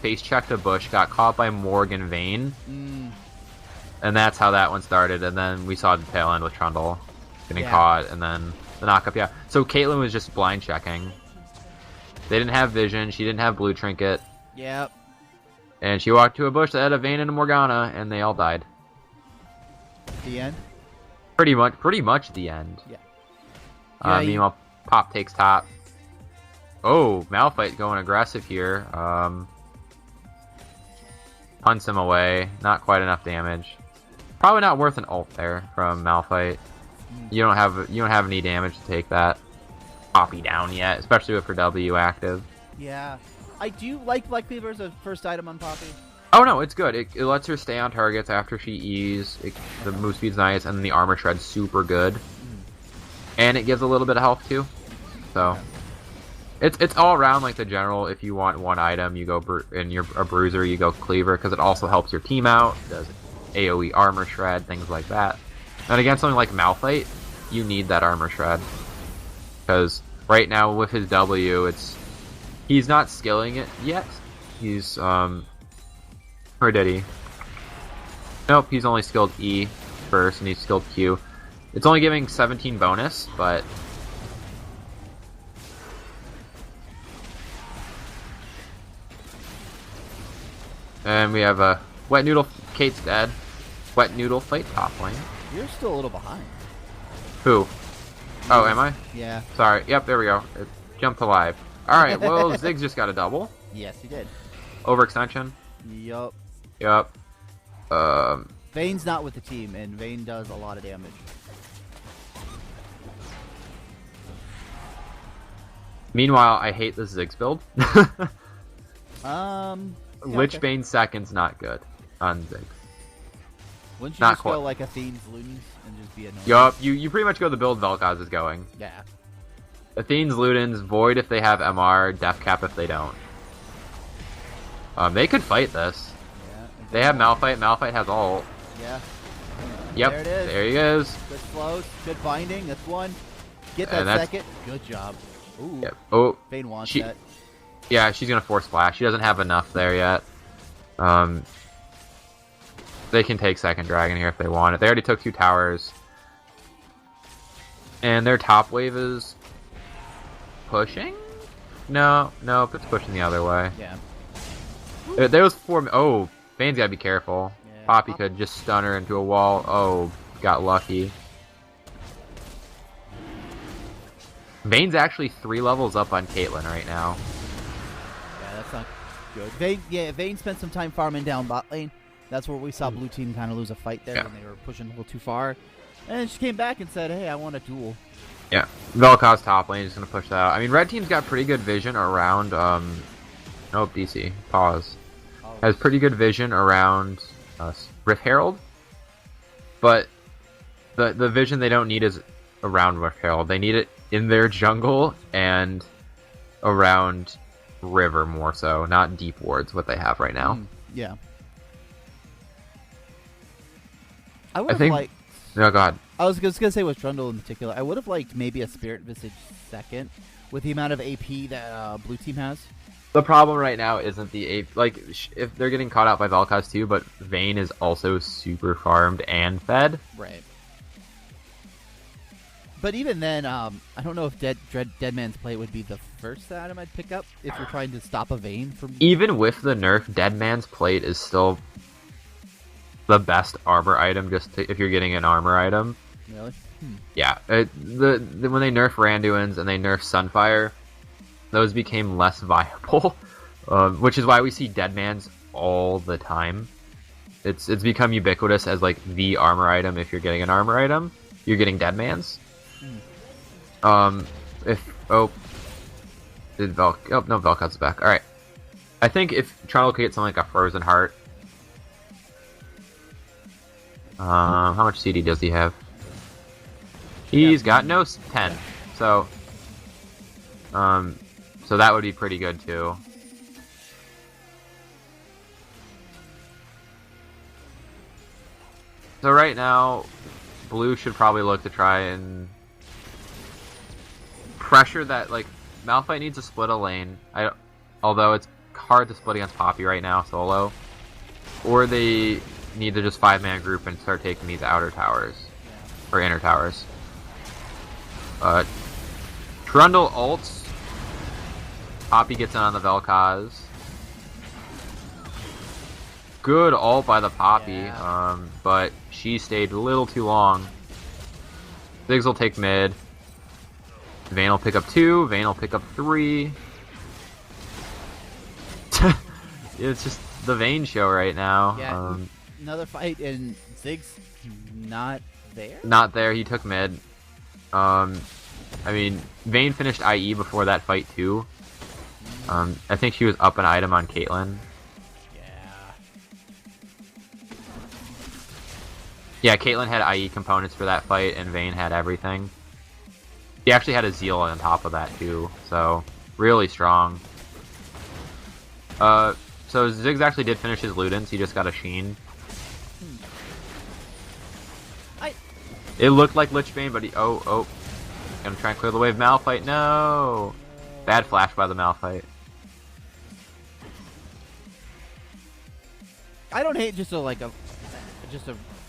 face checked a bush, got caught by Morgan Vayne, and that's how that one started. And then we saw the tail end with Trundle getting caught, and then the knockup. Yeah. So Caitlyn was just blind checking. They didn't have vision. She didn't have blue trinket. Yep. And she walked to a bush that had a Vayne and a Morgana, and they all died. The end? Pretty much the end. Yeah. Meanwhile, Pop takes top. Oh, Malphite going aggressive here. Punts him away. Not quite enough damage. Probably not worth an ult there from Malphite. You don't have any damage to take that Poppy down yet, especially with her W active. Yeah. I do like Black Cleaver as a first item on Poppy. Oh no, it's good. It lets her stay on targets after she E's. The move speed's nice, and then the armor shred's super good. And it gives a little bit of health too. So it's all around the general. If you want one item, you go and you're a bruiser, you go Cleaver, because it also helps your team out. Does AoE armor shred, things like that. And against something like Malphite, you need that armor shred. Because right now with his W, he's not skilling it yet. He's, or did he? Nope, he's only skilled E first, and he's skilled Q. It's only giving 17 bonus, but... And we have a Wet Noodle. Kate's dead. Wet Noodle fight top lane. You're still a little behind. Who? Oh, am I? Yeah. Sorry. Yep, there we go. It jumped to live. Alright, well, Ziggs just got a double. Yes, he did. Overextension. Yup. Yup. Vayne's not with the team, and Vayne does a lot of damage. Meanwhile, I hate the Ziggs build. Yeah, Lich okay. Bane second's not good on Ziggs. Wouldn't you Not just go quite. like Athene's Ludens and just be annoying? Yup, you pretty much go the build Vel'Koz is going. Yeah. Athene's Ludens, Void if they have MR, Death Cap if they don't. They could fight this. Yeah. They have Malphite, Malphite has ult. Yeah. Yep, There it is. there he is. Good flows, good binding. That's one. Get And that that's- second. Good job. Ooh. Yep. Oh, Vayne wants She- that. yeah, she's gonna force splash. She doesn't have enough there yet. They can take second dragon here if they want it. They already took 2 towers. And their top wave is pushing? No, nope, it's pushing the other way. Yeah. There was 4. Oh, Vayne's gotta be careful. Yeah. Poppy could just stun her into a wall. Oh, got lucky. Vayne's actually 3 levels up on Caitlyn right now. Yeah, that's not good. Vayne spent some time farming down bot lane. That's where we saw blue team kind of lose a fight there Yeah. when they were pushing a little too far. And she came back and said, hey, I want a duel. Yeah, Vel'Koz top lane is going to push that out. I mean, red team's got pretty good vision around, nope, DC, pause. Has pretty good vision around Rift Herald, but the vision they don't need is around Rift Herald. They need it in their jungle and around river more so, not deep wards, what they have right now. Yeah. I would have think- liked... No, God. I was just going to say with Trundle in particular, I would have liked maybe a Spirit Visage second with the amount of AP that blue team has. The problem right now isn't the AP. Like, if they're getting caught out by Vel'Koz too, but Vayne is also super farmed and fed. Right. But even then, I don't know if Dead Man's Play would be the first item I'd pick up if you're trying to stop a Vayne from... Even with the nerf, Dead Man's Plate is still the best armor item if you're getting an armor item. Really? Yeah. When they nerf Randuin's and they nerf Sunfire, those became less viable, which is why we see Dead Man's all the time. It's become ubiquitous as like the armor item. If you're getting an armor item, you're getting Dead Man's. No, Vel'Koz's back. All right. I think if Trundle could get something like a Frozen Heart. How much CD does he have? He's got no 10. So that would be pretty good too. So right now, blue should probably look to try and pressure that, like, Malphite needs to split a lane. Although it's hard to split against Poppy right now, solo. Or they need to just 5-man group and start taking these outer towers. Or inner towers. Trundle ults. Poppy gets in on the Vel'Koz. Good ult by the Poppy, but she stayed a little too long. Ziggs will take mid. Vayne will pick up 2, Vayne will pick up 3. It's just the Vayne show right now. Yeah, another fight, and Ziggs not there? Not there, he took mid. I mean, Vayne finished IE before that fight too. I think she was up an item on Caitlyn. Yeah, Caitlyn had IE components for that fight, and Vayne had everything. He actually had a Zeal on top of that too, so really strong. So Ziggs actually did finish his Ludens, he just got a Sheen. It looked like Lich Bane, but he... Oh. Gonna try and clear the wave. Malphite, no! Bad flash by the Malphite. I don't hate just a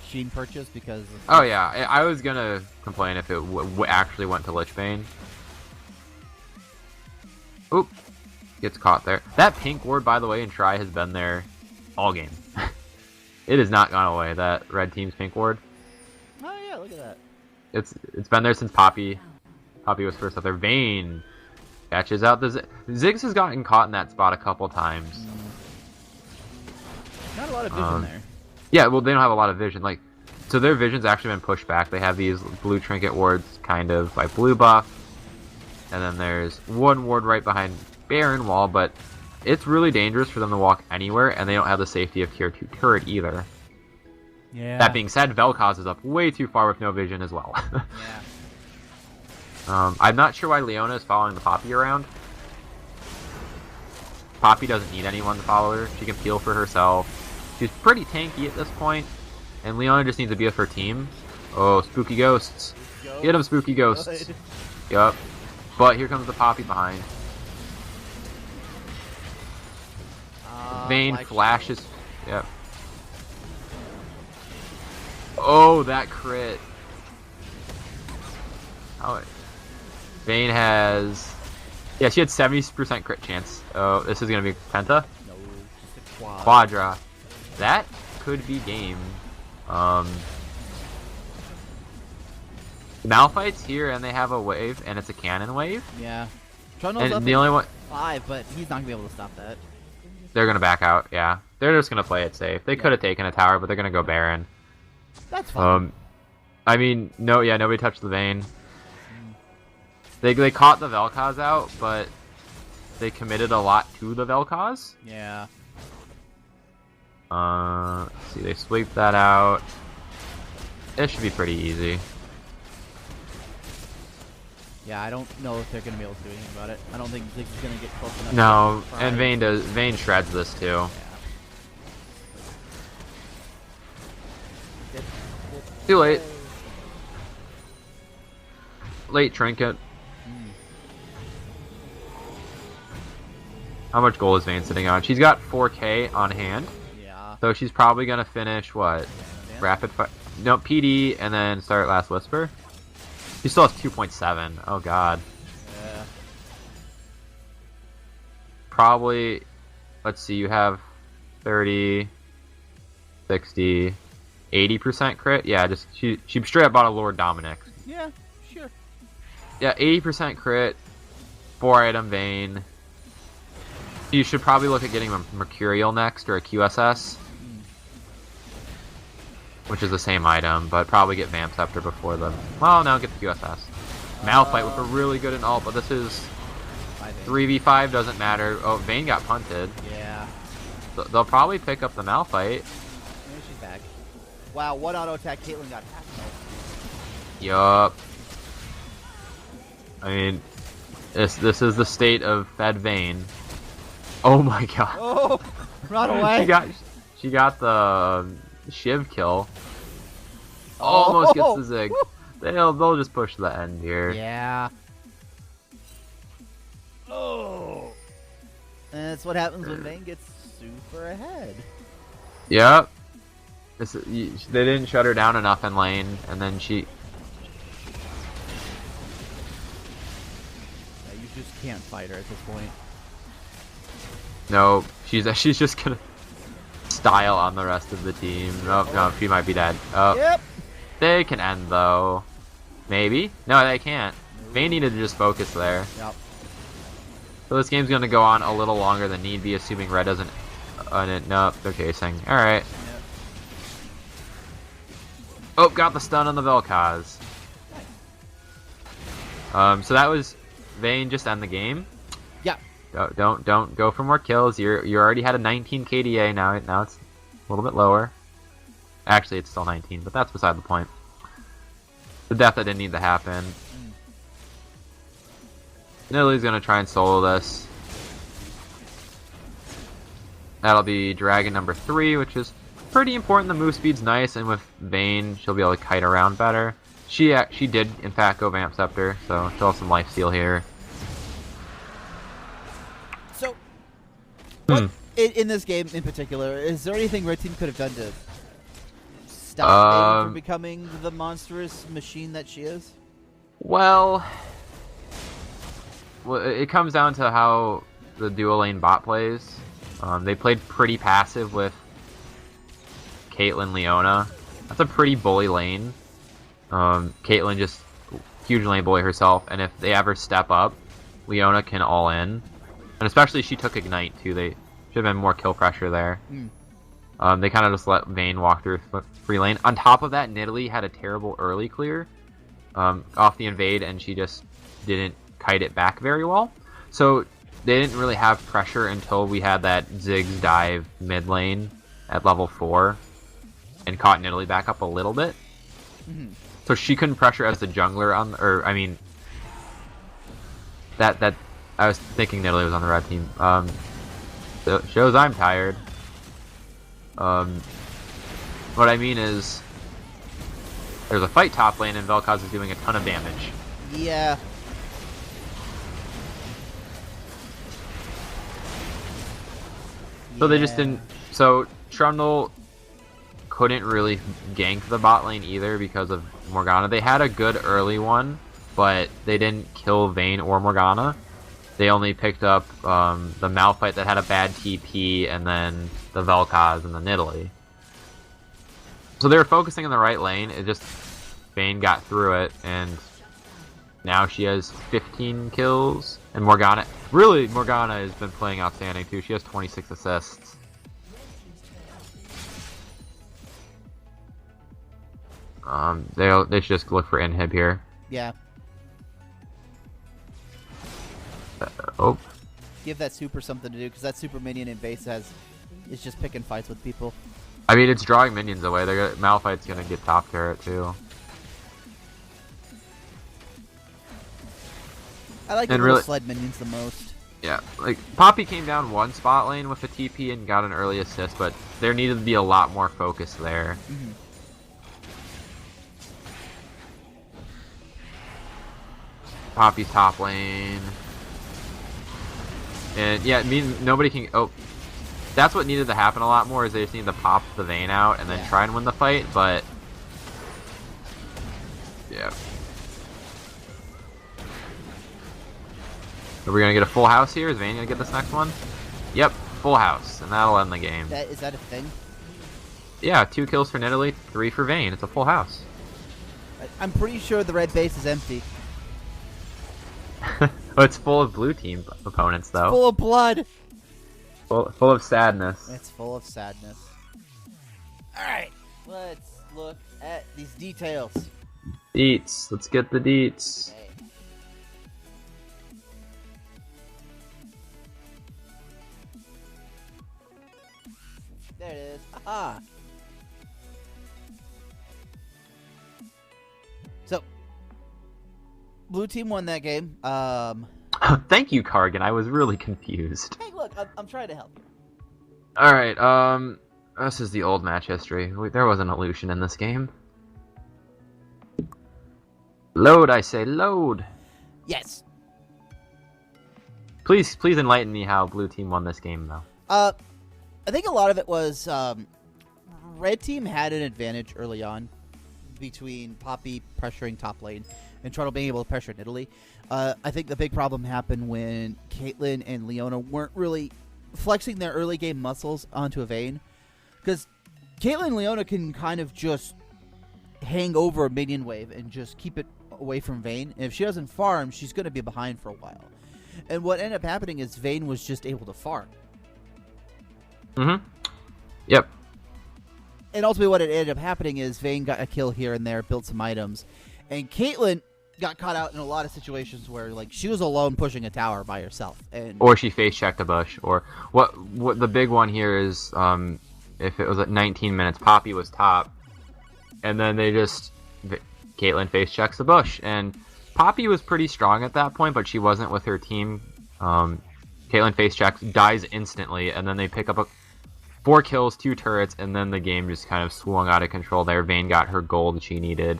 Sheen purchase because... Oh yeah, I was gonna complain if it actually went to Lich Bane. Oop. Gets caught there. That pink ward, by the way, in Try has been there all game. It has not gone away, that red team's pink ward. Oh yeah, look at that. It's been there since Poppy. Poppy was first out there. Vayne catches out the Ziggs has gotten caught in that spot a couple times. Not a lot of vision there. Yeah, well, they don't have a lot of vision. Like, so their vision's actually been pushed back. They have these blue trinket wards, kind of, by blue buff. And then there's one ward right behind Baron Wall, but it's really dangerous for them to walk anywhere, and they don't have the safety of tier 2 turret either. Yeah. That being said, Vel'Koz is up way too far with no vision as well. Yeah. I'm not sure why Leona is following the Poppy around. Poppy doesn't need anyone to follow her. She can peel for herself. She's pretty tanky at this point, and Leona just needs to be with her team. Oh, spooky ghosts. Get him, spooky ghosts. Yup. But here comes the Poppy behind. Vayne flashes. Yep. Oh, that crit. Oh, Vayne has... Yeah, she had 70% crit chance. Oh, this is going to be Penta? No, just a Quadra. That could be game. Malphite's here, and they have a wave, and it's a cannon wave. Yeah. And the only one... 5, but he's not going to be able to stop that. They're going to back out, yeah. They're just going to play it safe. They could have taken a tower, but they're going to go Baron. That's fine. I mean, nobody touched the Vayne. They caught the Vel'Koz out, but they committed a lot to the Vel'Koz. Yeah. Let's see, they sweep that out. It should be pretty easy. Yeah, I don't know if they're going to be able to do anything about it. I don't think Ziggs is going to get close enough. No, and Vayne shreds this too. Yeah. Too late. Late trinket. How much gold is Vayne sitting on? She's got 4k on hand. Yeah. So she's probably going to finish, what? Rapid fire? No, PD, and then start Last Whisper. She still has 2.7. Oh, God. Yeah. Probably, let's see, you have 30, 60, 80% crit. Yeah, just she straight up bought a Lord Dominic. Yeah, sure. Yeah, 80% crit, 4-item Vayne. You should probably look at getting a Mercurial next, or a QSS. Which is the same item, but probably get Vamp Scepter before them. Well, no, get the QSS. Malphite with a really good ult, but this is 3v5, doesn't matter. Oh, Vayne got punted. Yeah. They'll probably pick up the Malphite. Maybe she's back. Wow, one auto attack, Caitlyn got half. Yup. I mean, this is the state of Fed Vayne. Oh my god. Oh, run away. She got the Shiv kill. Almost gets the Zig. They'll just push the end here. Yeah. Oh. And that's what happens when Vayne gets super ahead. Yep. They didn't shut her down enough in lane, and then she... Yeah, you just can't fight her at this point. No, she's just gonna style on the rest of the team. Oh, no, she might be dead. Oh. Yep. They can end, though. Maybe? No, they can't. They needed to just focus there. Yep. So this game's gonna go on a little longer than need be, assuming Red doesn't... nope, they're chasing. Alright. Yep. Oh, got the stun on the Vel'Koz. So that was Vayne just end the game. Yeah. Don't go for more kills. You already had a 19 KDA, now it's a little bit lower. Actually, it's still 19, but that's beside the point. The death that didn't need to happen. Nidalee gonna try and solo this. That'll be Dragon number 3, which is pretty important. The move speed's nice, and with Vayne, she'll be able to kite around better. She did in fact go Vamp Scepter, so she'll have some lifesteal here. So, what in this game in particular, is there anything Red Team could have done to stop Vayne from becoming the monstrous machine that she is? Well, it comes down to how the dual lane bot plays. They played pretty passive with Caitlyn, Leona. That's a pretty bully lane. Caitlyn just huge lane bully herself, and if they ever step up, Leona can all in. And especially she took Ignite too. They should have been more kill pressure there. They kind of just let Vayne walk through free lane. On top of that, Nidalee had a terrible early clear off the invade, and she just didn't kite it back very well. So they didn't really have pressure until we had that Ziggs dive mid lane at level 4 and caught Nidalee back up a little bit. So she couldn't pressure as the jungler on, or I mean, that I was thinking Nidalee was on the red team. So it shows I'm tired. What I mean is, there's a fight top lane and Vel'Koz is doing a ton of damage. Yeah. So they just didn't. So Trundle couldn't really gank the bot lane either because of Morgana. They had a good early one, but they didn't kill Vayne or Morgana. They only picked up the Malphite that had a bad TP, and then the Vel'Koz and the Nidalee. So they were focusing on the right lane. It just Vayne got through it, and now she has 15 kills. And Morgana has been playing outstanding too. She has 26 assists. They should just look for inhib here. Yeah. Oh. Give that super something to do, because that super minion in base is just picking fights with people. I mean, it's drawing minions away. Malphite's gonna get top turret too. I like the little sled minions the most. Yeah, like Poppy came down one spot lane with a TP and got an early assist, but there needed to be a lot more focus there. Poppy's top lane. And yeah, it means nobody can. Oh, that's what needed to happen a lot more. Is they just need to pop the Vayne out and then try and win the fight. But yeah, are we gonna get a full house here? Is Vayne gonna get this next one? Yep, full house, and that'll end the game. Is that a thing? Yeah, 2 kills for Nidalee, 3 for Vayne. It's a full house. I'm pretty sure the red base is empty. Oh, it's full of blue team opponents, though. It's full of blood. Full of sadness. It's full of sadness. Alright, let's look at these details. Deets. Let's get the deets. Okay. There it is. Aha! So, blue team won that game. Thank you, Cargen. I was really confused. Hey, look, I'm trying to help you. Alright, this is the old match history. There was an illusion in this game. Load, I say, load! Yes. Please enlighten me how blue team won this game, though. I think a lot of it was, red team had an advantage early on between Poppy pressuring top lane and Trundle being able to pressure Nidalee. I think the big problem happened when Caitlyn and Leona weren't really flexing their early game muscles onto a Vayne. Because Caitlyn and Leona can kind of just hang over a minion wave and just keep it away from Vayne. And if she doesn't farm, she's going to be behind for a while. And what ended up happening is Vayne was just able to farm. Yep. And ultimately what it ended up happening is Vayne got a kill here and there, built some items. And Caitlyn got caught out in a lot of situations where, like, she was alone pushing a tower by herself. Or she face checked a bush. Or what the big one here is, if it was at 19 minutes, Poppy was top. And then Caitlyn face checks the bush. And Poppy was pretty strong at that point, but she wasn't with her team. Caitlyn face checks, dies instantly, and then they pick up 4 kills, 2 turrets, and then the game just kind of swung out of control there. Vayne got her gold she needed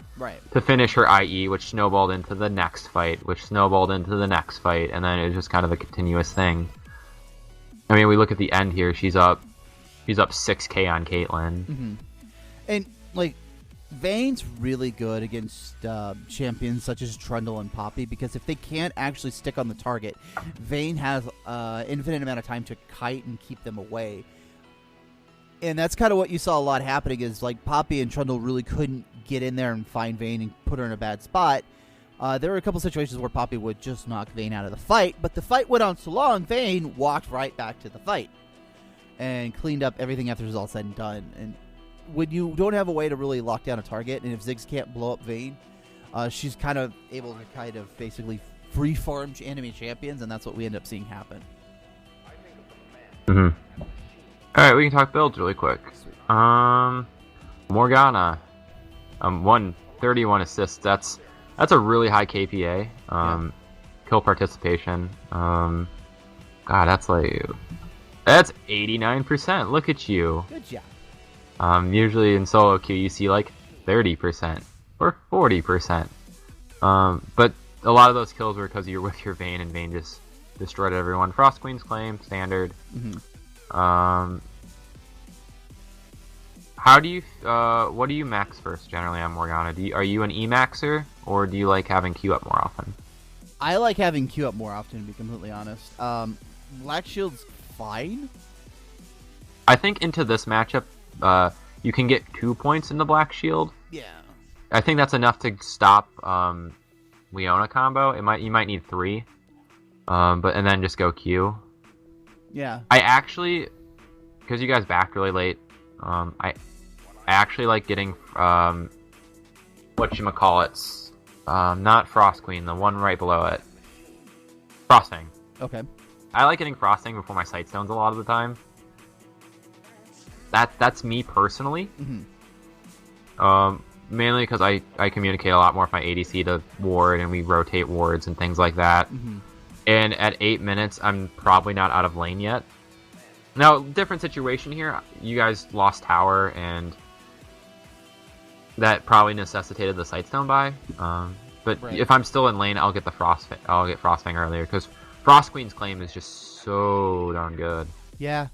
to finish her IE, which snowballed into the next fight, which snowballed into the next fight, and then it was just kind of a continuous thing. I mean, we look at the end here. She's up 6k on Caitlyn. Mm-hmm. And, like, Vayne's really good against champions such as Trundle and Poppy, because if they can't actually stick on the target, Vayne has infinite amount of time to kite and keep them away. And that's kind of what you saw a lot happening, is like Poppy and Trundle really couldn't get in there and find Vayne and put her in a bad spot. There were a couple situations where Poppy would just knock Vayne out of the fight, but the fight went on so long, Vayne walked right back to the fight and cleaned up everything after it was all said and done. And when you don't have a way to really lock down a target, and if Ziggs can't blow up Vayne, she's kind of able to kind of basically free-farm enemy champions, and that's what we end up seeing happen. Mm-hmm. Alright, we can talk builds really quick. Morgana. 131 assists. That's a really high KPA. Kill participation. God, that's 89%. Look at you. Good job. Usually in solo queue you see like 30% or 40%. But a lot of those kills were because you're with your Vayne, and Vayne just destroyed everyone. Frost Queen's claim, standard. Mm-hmm. How do you what do you max first generally on Morgana? Are you an E-maxer, or do you like having Q up more often? I like having Q up more often, to be completely honest. Black Shield's fine. I think into this matchup, you can get 2 points in the Black Shield. Yeah. I think that's enough to stop Leona combo. You might need 3, and then just go Q. Yeah. I actually, because you guys backed really late, I actually like getting whatchamacallits, not Frost Queen, the one right below it, Frostfang. Okay. I like getting Frostfang before my Sightstones a lot of the time. That's me personally. Mm-hmm. Mainly because I communicate a lot more with my ADC to ward, and we rotate wards and things like that. Mm-hmm. And at 8 minutes, I'm probably not out of lane yet. Now, different situation here. You guys lost tower, and that probably necessitated the Sightstone buy. But if I'm still in lane, I'll get Frostfang earlier, because Frost Queen's claim is just so darn good. Yeah.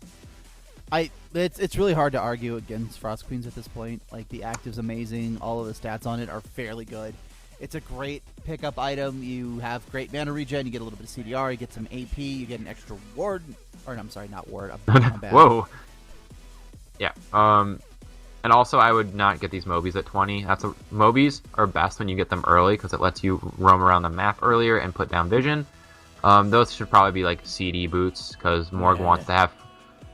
It's really hard to argue against Frost Queens at this point. Like, the active's amazing. All of the stats on it are fairly good. It's a great pickup item. You have great mana regen. You get a little bit of CDR. You get some AP. You get an extra ward. Or, I'm sorry, not ward. I'm bad. Whoa. Yeah. And also, I would not get these Mobies at 20. Mobies are best when you get them early, because it lets you roam around the map earlier and put down vision. Those should probably be like CD boots, because Morg wants to have...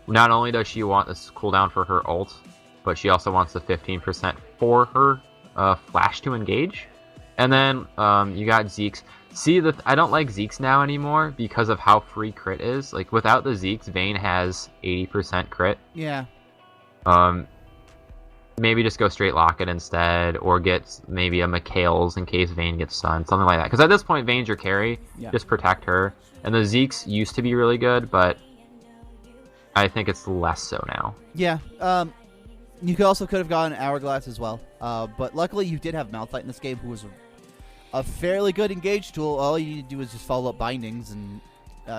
Not only does she want this cooldown for her ult, but she also wants the 15% for her flash to engage. And then you got Zeke's. See, I don't like Zeke's now anymore because of how free crit is. Like, without the Zeke's, Vayne has 80% crit. Yeah. Maybe just go straight Locket instead, or get maybe a Mikhail's in case Vayne gets stunned, something like that. Because at this point, Vayne's your carry. Yeah. Just protect her. And the Zeke's used to be really good, but I think it's less so now. Yeah. You could have gone Hourglass as well. But luckily, you did have Malphite in this game, who was a fairly good engage tool. All you need to do is just follow up bindings and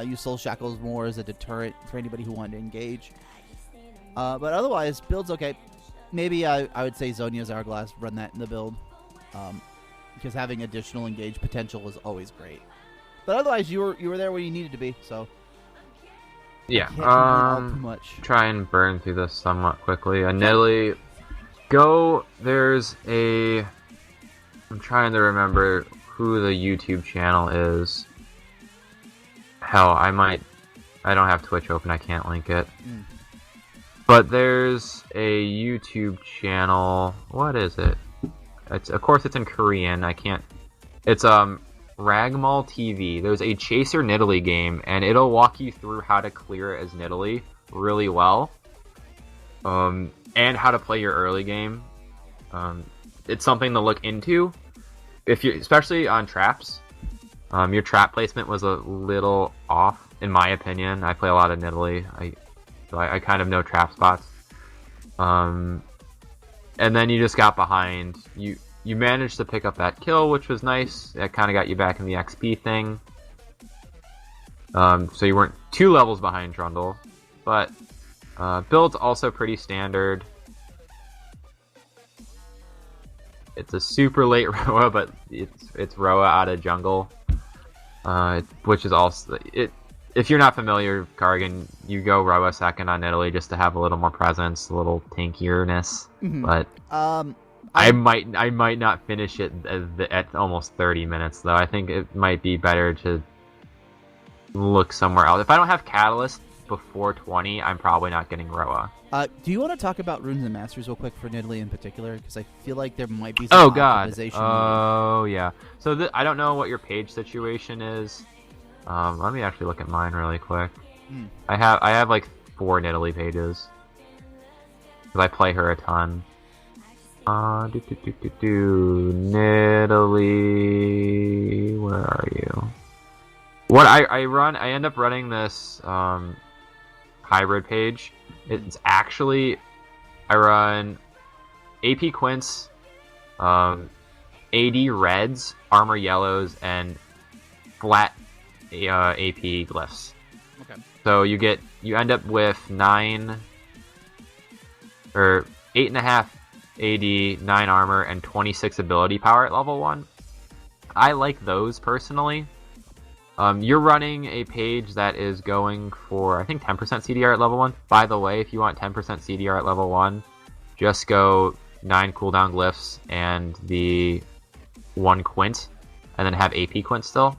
use Soul Shackles more as a deterrent for anybody who wanted to engage. But otherwise, build's okay. Maybe I would say Zhonya's Hourglass, run that in the build. Because having additional engage potential is always great. But otherwise, you were there where you needed to be, so... Yeah, too much. Try and burn through this somewhat quickly. Nidalee, I'm trying to remember who the YouTube channel is. Hell, I don't have Twitch open, I can't link it. But there's a YouTube channel, what is it? Of course it's in Korean, it's Ragmal TV. There's a Chaser Nidalee game, and it'll walk you through how to clear it as Nidalee really well, and how to play your early game. It's something to look into, especially on traps. Your trap placement was a little off, in my opinion. I play a lot of Nidalee. so I kind of know trap spots. And then you just got behind. You managed to pick up that kill, which was nice. That kind of got you back in the XP thing. So you weren't 2 levels behind Trundle, but build's also pretty standard. It's a super late Roa, but it's Roa out of jungle, which is also it. If you're not familiar, Cargen, you go Roa second on Italy just to have a little more presence, a little tankierness. Mm-hmm. But I might not finish it at almost 30 minutes though. I think it might be better to look somewhere else. If I don't have Catalyst before 20, I'm probably not getting Roa. Do you want to talk about Runes and Masters real quick for Nidalee in particular? Because I feel like there might be some optimization. Oh yeah. So I don't know what your page situation is. Let me actually look at mine really quick. I have like 4 Nidalee pages because I play her a ton. Nidalee, where are you? What I end up running this hybrid page. It's actually, I run AP Quints, AD Reds, Armor Yellows, and flat AP Glyphs. Okay. So you end up with 8.5 AD, 9 Armor, and 26 Ability Power at level 1. I like those personally. You're running a page that is going for, I think, 10% CDR at level 1. By the way, if you want 10% CDR at level 1, just go 9 cooldown glyphs and the 1 quint, and then have AP quint still.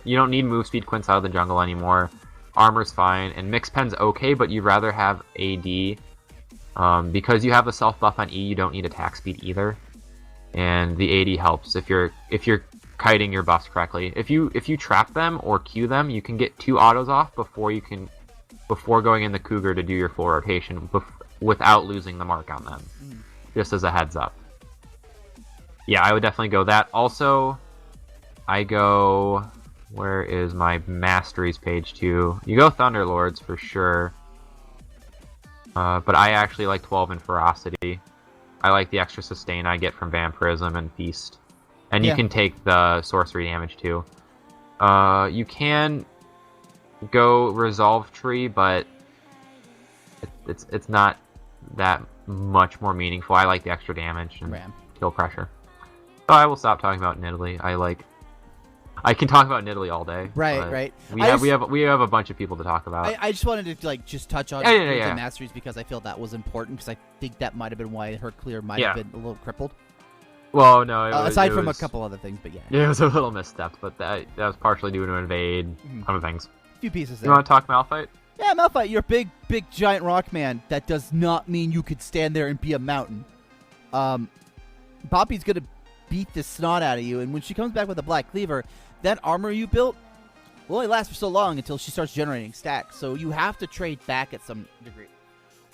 You don't need move speed quints out of the jungle anymore. Armor's fine, and mix pen's okay, but you'd rather have AD. Because you have a self buff on E, you don't need attack speed either. And the AD helps if you're kiting your buffs correctly. If you trap them or Q them, you can get 2 autos off before going in the Cougar to do your full rotation without losing the mark on them. Just as a heads up. Yeah, I would definitely go that. Also, I go, where is my masteries page too? You go Thunderlords for sure. But I actually like 12 in Ferocity. I like the extra sustain I get from Vampirism and Feast. And you can take the sorcery damage too. You can go Resolve Tree, but it's not that much more meaningful. I like the extra damage and kill pressure. So I will stop talking about Nidalee. I can talk about Nidalee all day. Right. We have a bunch of people to talk about. I just wanted to just touch on the Masteries because I feel that was important because I think that might have been why her clear might have been a little crippled. Well, no. Aside from a couple other things, but yeah. Yeah, it was a little misstepped, but that was partially due to Invade, other things. A few pieces there. You want to talk Malphite? Yeah, Malphite, you're a big, giant rock man. That does not mean you could stand there and be a mountain. Poppy's going to beat the snot out of you, and when she comes back with a Black Cleaver, that armor you built will only last for so long until she starts generating stacks, so you have to trade back at some degree.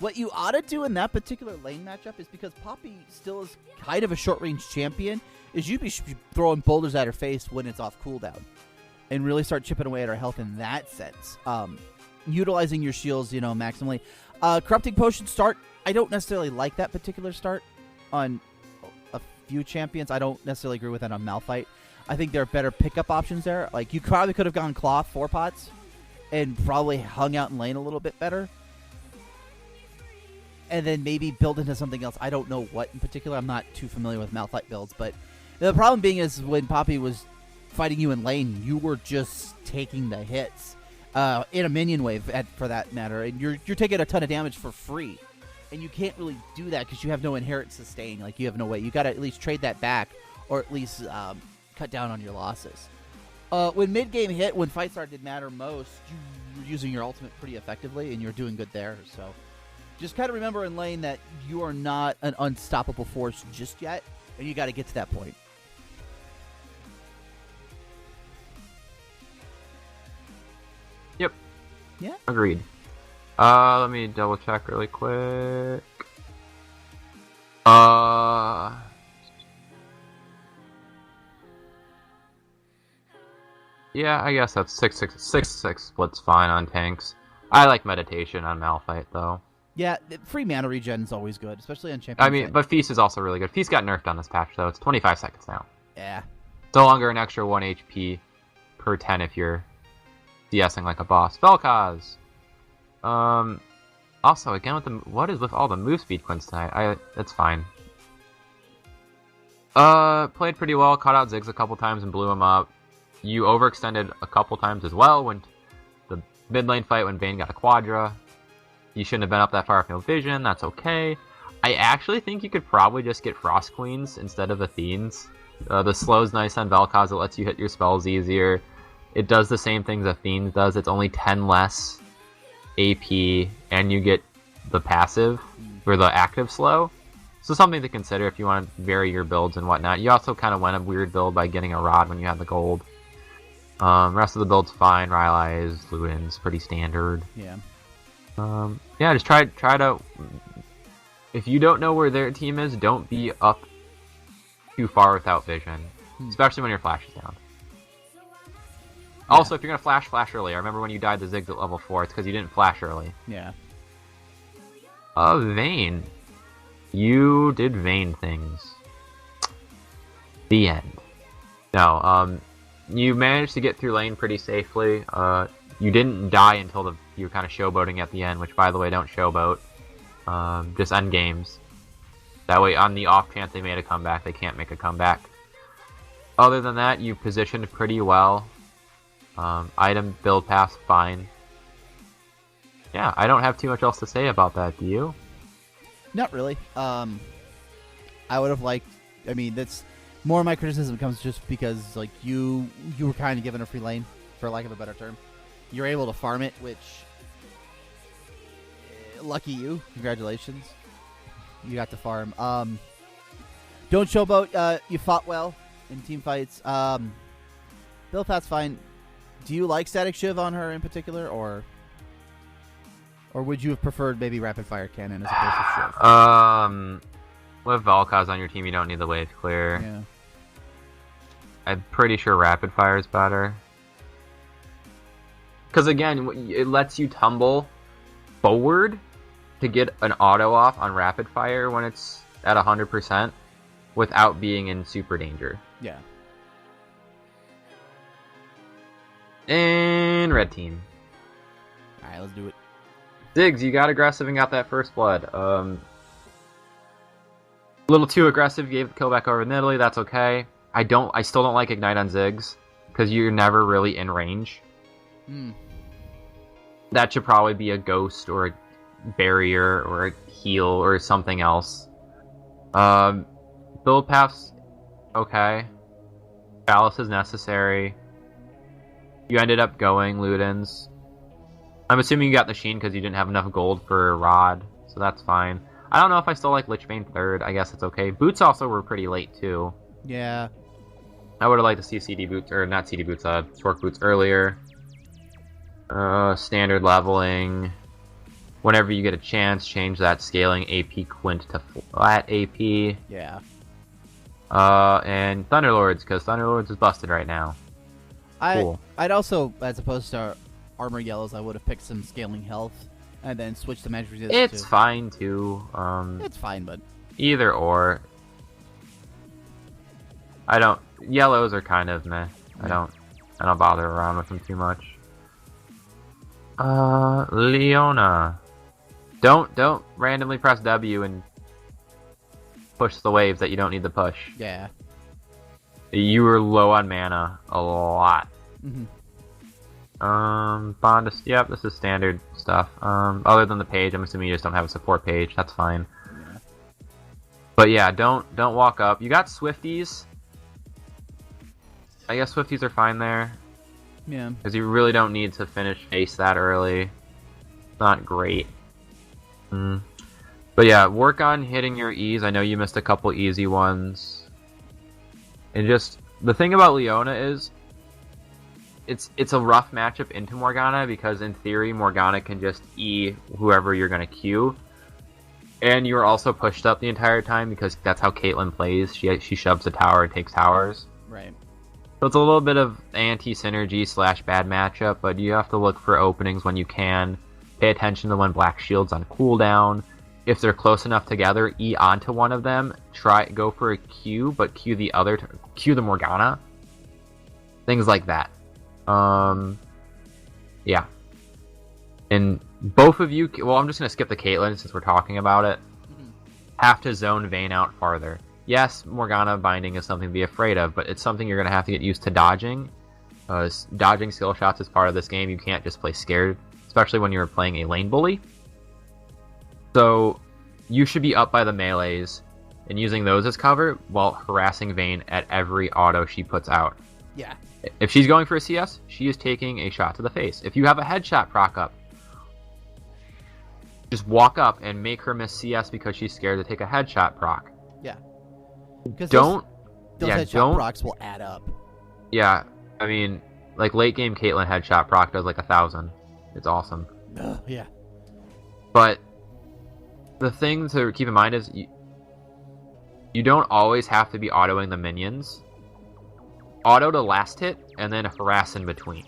What you ought to do in that particular lane matchup is because Poppy still is kind of a short-range champion, is you be throwing boulders at her face when it's off cooldown and really start chipping away at her health in that sense. Utilizing your shields, maximally. Corrupting Potion start, I don't necessarily like that particular start on a few champions. I don't necessarily agree with that on Malphite. I think there are better pickup options there. Like, you probably could have gone Cloth 4 pots and probably hung out in lane a little bit better. And then maybe build into something else. I don't know what in particular. I'm not too familiar with Malphite builds. But the problem being is when Poppy was fighting you in lane, you were just taking the hits. In a minion wave, for that matter. And you're taking a ton of damage for free. And you can't really do that because you have no inherent sustain. Like, you have no way. You got to at least trade that back or at least cut down on your losses. When mid-game hit, when fight start did matter most, you were using your ultimate pretty effectively, and you're doing good there. So just kind of remember in lane that you are not an unstoppable force just yet, and you got to get to that point. Yep. Yeah? Agreed. Let me double check really quick. Yeah, I guess that's 6-6 splits fine on tanks. I like Meditation on Malphite, though. Yeah, free mana regen is always good, especially on champion. I mean, but Feast is also really good. Feast got nerfed on this patch, though. It's 25 seconds now. Yeah. It's no longer an extra 1 HP per 10 if you're DSing like a boss. Vel'Koz! Also, again, what is with all the move speed Quints tonight? It's fine. Played pretty well, caught out Ziggs a couple times and blew him up. You overextended a couple times as well when the mid lane fight when Vayne got a Quadra. You shouldn't have been up that far with no vision, that's okay. I actually think you could probably just get Frost Queens instead of Athenes. The slow's nice on Vel'Koz, it lets you hit your spells easier. It does the same things Athenes does, it's only 10 less AP, and you get the passive, or the active slow. So something to consider if you want to vary your builds and whatnot. You also kind of went a weird build by getting a Rod when you had the gold. Rest of the build's fine, Rylai's, Luden's, pretty standard. Yeah. Yeah, just try to... If you don't know where their team is, don't be up too far without vision. Especially when your flash is down. Yeah. Also, if you're going to flash early. I remember when you died to Ziggs at level 4, it's because you didn't flash early. Yeah. Vayne. You did Vayne things. The end. No, you managed to get through lane pretty safely. You didn't die until you were kind of showboating at the end, which, by the way, don't showboat. Just end games. That way, on the off chance they made a comeback, they can't make a comeback. Other than that, you positioned pretty well. Item build pass, fine. Yeah, I don't have too much else to say about that, do you? Not really. I would have liked... I mean, that's... More of my criticism comes just because, like, you were kind of given a free lane, for lack of a better term. You're able to farm it, which... lucky you. Congratulations. You got to farm. Don't showboat. You fought well in team fights. Build path's fine. Do you like Static Shiv on her in particular, or would you have preferred maybe Rapid Fire Cannon as opposed to Shiv? With Vel'Koz on your team, you don't need the wave clear. Yeah. I'm pretty sure Rapid Fire is better. Because again, it lets you tumble forward to get an auto off on Rapid Fire when it's at 100% without being in super danger. Yeah. And red team. Alright, let's do it. Ziggs, you got aggressive and got that first blood. A little too aggressive, gave the kill back over Nidalee, that's okay. I still don't like Ignite on Ziggs, because you're never really in range. That should probably be a Ghost or a Barrier or a Heal or something else. Build paths, okay. Chalice is necessary. You ended up going Luden's. I'm assuming you got the Sheen because you didn't have enough gold for a Rod, so that's fine. I don't know if I still like Lichbane 3rd. I guess it's okay. Boots also were pretty late, too. Yeah. I would have liked to see CD Boots, or not CD Boots, Torque Boots earlier. Standard leveling. Whenever you get a chance, change that scaling AP Quint to flat AP. Yeah. And Thunderlords, because Thunderlords is busted right now. Cool. I'd also, as opposed to Armor Yellows, I would have picked some scaling health and then switch to magic resist. It's fine too. It's fine, but either or. Yellows are kind of meh. Yeah. I don't bother around with them too much. Leona. Don't randomly press W and push the waves that you don't need to push. Yeah. You were low on mana a lot. Yep, this is standard stuff. Other than the page, I'm assuming you just don't have a support page. That's fine. Yeah. But yeah, don't walk up. You got Swifties. I guess Swifties are fine there. Yeah. Because you really don't need to finish face that early. Not great. But yeah, work on hitting your E's. I know you missed a couple easy ones. And just, the thing about Leona is, it's a rough matchup into Morgana, because in theory, Morgana can just E whoever you're going to Q. And you're also pushed up the entire time, because that's how Caitlyn plays. She shoves the tower and takes towers. Right. So it's a little bit of anti-synergy / bad matchup, but you have to look for openings when you can. Pay attention to when Black Shield's on cooldown. If they're close enough together, E onto one of them. Go for a Q, but Q the other. Q the Morgana. Things like that. Yeah. And both of you... Well, I'm just going to skip the Caitlyn since we're talking about it. Have to zone Vayne out farther. Yes, Morgana binding is something to be afraid of, but it's something you're going to have to get used to dodging. Dodging skill shots is part of this game. You can't just play scared, especially when you're playing a lane bully. So you should be up by the melees and using those as cover while harassing Vayne at every auto she puts out. Yeah. If she's going for a CS, she is taking a shot to the face. If you have a headshot proc up, just walk up and make her miss CS because she's scared to take a headshot proc. Yeah. Those headshot procs will add up. Yeah. I mean, like late game Caitlyn headshot proc does like 1,000. It's awesome. Yeah. But the thing to keep in mind is you don't always have to be autoing the minions. Auto to last hit and then harass in between.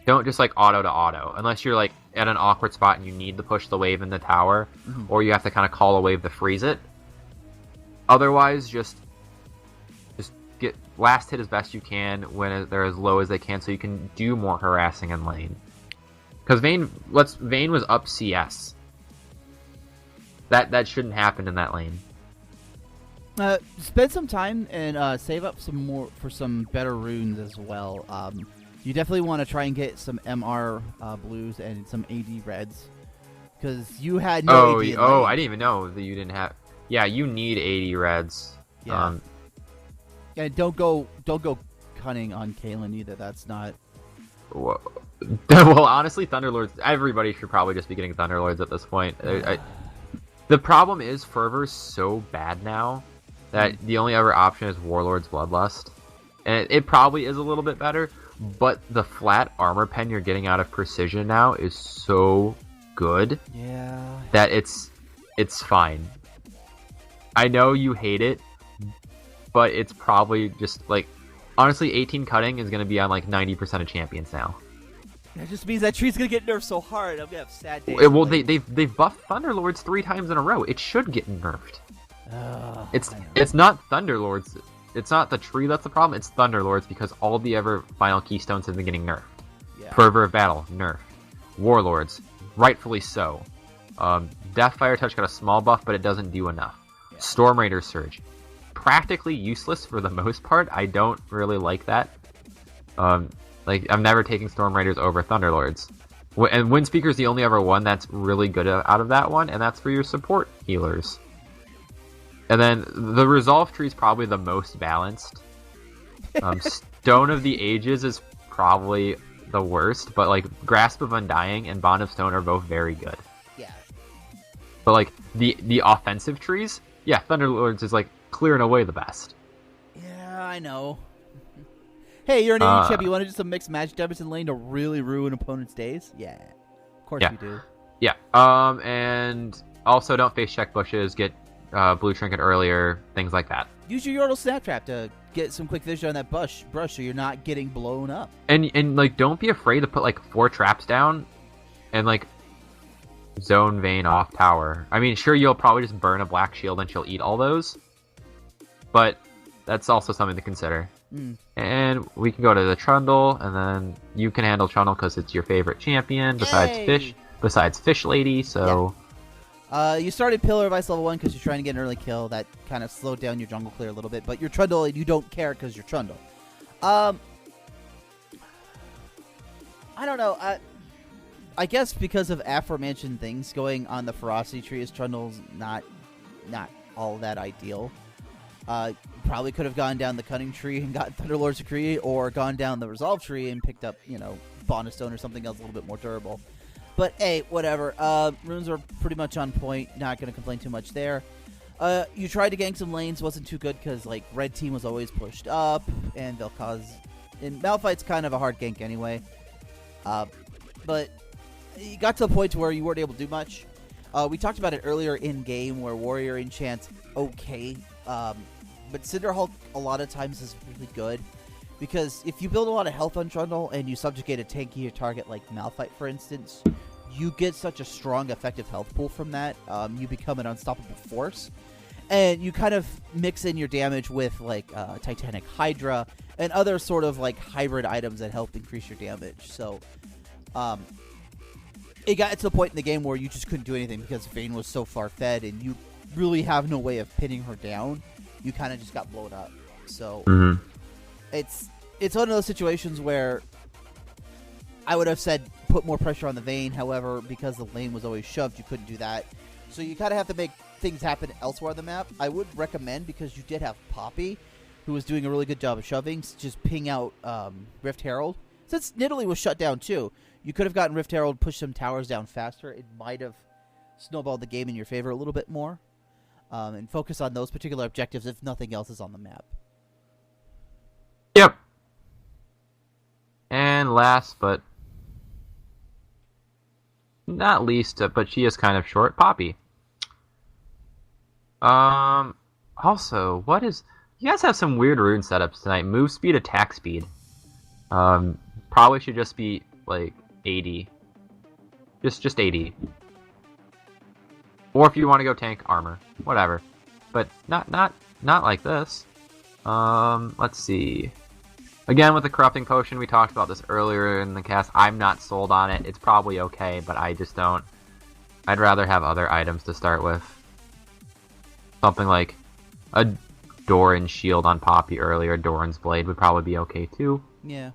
Don't just like auto to auto unless you're like at an awkward spot and you need to push the wave in the tower, or you have to kind of call a wave to freeze it. Otherwise, just get last hit as best you can when they're as low as they can, so you can do more harassing in lane. Because Vayne was up CS. That shouldn't happen in that lane. Spend some time and save up some more for some better runes as well. You definitely want to try and get some MR blues and some AD reds, because you had no AD in lane. I didn't even know that you didn't have. Yeah, you need 80 reds. Yeah. And don't go cunning on Caitlyn either. That's not. Well, honestly, Thunderlords. Everybody should probably just be getting Thunderlords at this point. The problem is Fervor's so bad now that the only other option is Warlord's Bloodlust, and it probably is a little bit better. But the flat armor pen you're getting out of Precision now is so good. Yeah. That it's fine. I know you hate it, but it's probably just like, honestly, 18 cutting is going to be on like 90% of champions now. That just means that tree's going to get nerfed so hard. I'm going to have sad days. Well, they've buffed Thunderlords 3 times in a row. It should get nerfed. It's not Thunderlords. It's not the tree that's the problem. It's Thunderlords, because all the other final keystones have been getting nerfed. Yeah. Fervor of Battle, nerfed. Warlords, rightfully so. Deathfire Touch got a small buff, but it doesn't do enough. Yeah. Storm Raider Surge, practically useless for the most part. I don't really like that. Like, I'm never taking Storm Raiders over Thunderlords. And Windspeaker's the only other one that's really good out of that one, and that's for your support healers. And then the Resolve Tree is probably the most balanced. Stone of the Ages is probably the worst, but like Grasp of Undying and Bond of Stone are both very good. Yeah. But like the offensive trees, yeah, Thunderlords is like clear and away the best. Yeah, I know. Hey, you're an AD champ. You want to do some mixed match damage in lane to really ruin opponents' days? Yeah, of course we do. Yeah. And also don't face check bushes. Get blue trinket earlier, things like that. Use your Yordle Snap Trap to get some quick vision on that brush so you're not getting blown up. And like, don't be afraid to put like 4 traps down and like zone Vayne off tower. I mean, sure, you'll probably just burn a Black Shield and she'll eat all those, but that's also something to consider. And we can go to the Trundle, and then you can handle Trundle because it's your favorite champion besides Fish Lady, so... Yeah. You started Pillar of Ice level 1 because you're trying to get an early kill. That kind of slowed down your jungle clear a little bit. But you're Trundle, and you don't care because you're Trundle. I don't know. I guess because of aforementioned things going on the Ferocity tree, as Trundle's not all that ideal. Probably could have gone down the Cunning tree and got Thunderlord's Decree, or gone down the Resolve tree and picked up, Bond of Stone or something else a little bit more durable. But hey, whatever. Runes are pretty much on point. Not going to complain too much there. You tried to gank some lanes, wasn't too good because like red team was always pushed up, and they'll cause. And Malphite's kind of a hard gank anyway. But you got to the point where you weren't able to do much. We talked about it earlier in game where Warrior enchants okay, but Cinderhulk a lot of times is really good. Because if you build a lot of health on Trundle and you subjugate a tankier target like Malphite, for instance, you get such a strong, effective health pool from that. You become an unstoppable force. And you kind of mix in your damage with, like, Titanic Hydra and other sort of, like, hybrid items that help increase your damage. So, it got to the point in the game where you just couldn't do anything because Vayne was so far fed and you really have no way of pinning her down. You kind of just got blown up. So, it's one of those situations where I would have said put more pressure on the Vayne. However, because the lane was always shoved, you couldn't do that. So you kind of have to make things happen elsewhere on the map. I would recommend, because you did have Poppy, who was doing a really good job of shoving, just ping out Rift Herald. Since Nidalee was shut down too, you could have gotten Rift Herald, pushed some towers down faster. It might have snowballed the game in your favor a little bit more. And focus on those particular objectives if nothing else is on the map. Yep. And last but not least, but she is kind of short, Poppy. Also, you guys have some weird rune setups tonight. Move speed, attack speed. Probably should just be like 80. Just 80. Or if you want to go tank, armor, whatever. But not like this. Let's see. Again, with the corrupting potion, we talked about this earlier in the cast. I'm not sold on it. It's probably okay, but I just don't. I'd rather have other items to start with. Something like a Doran's shield on Poppy earlier, Doran's blade would probably be okay too. Yeah.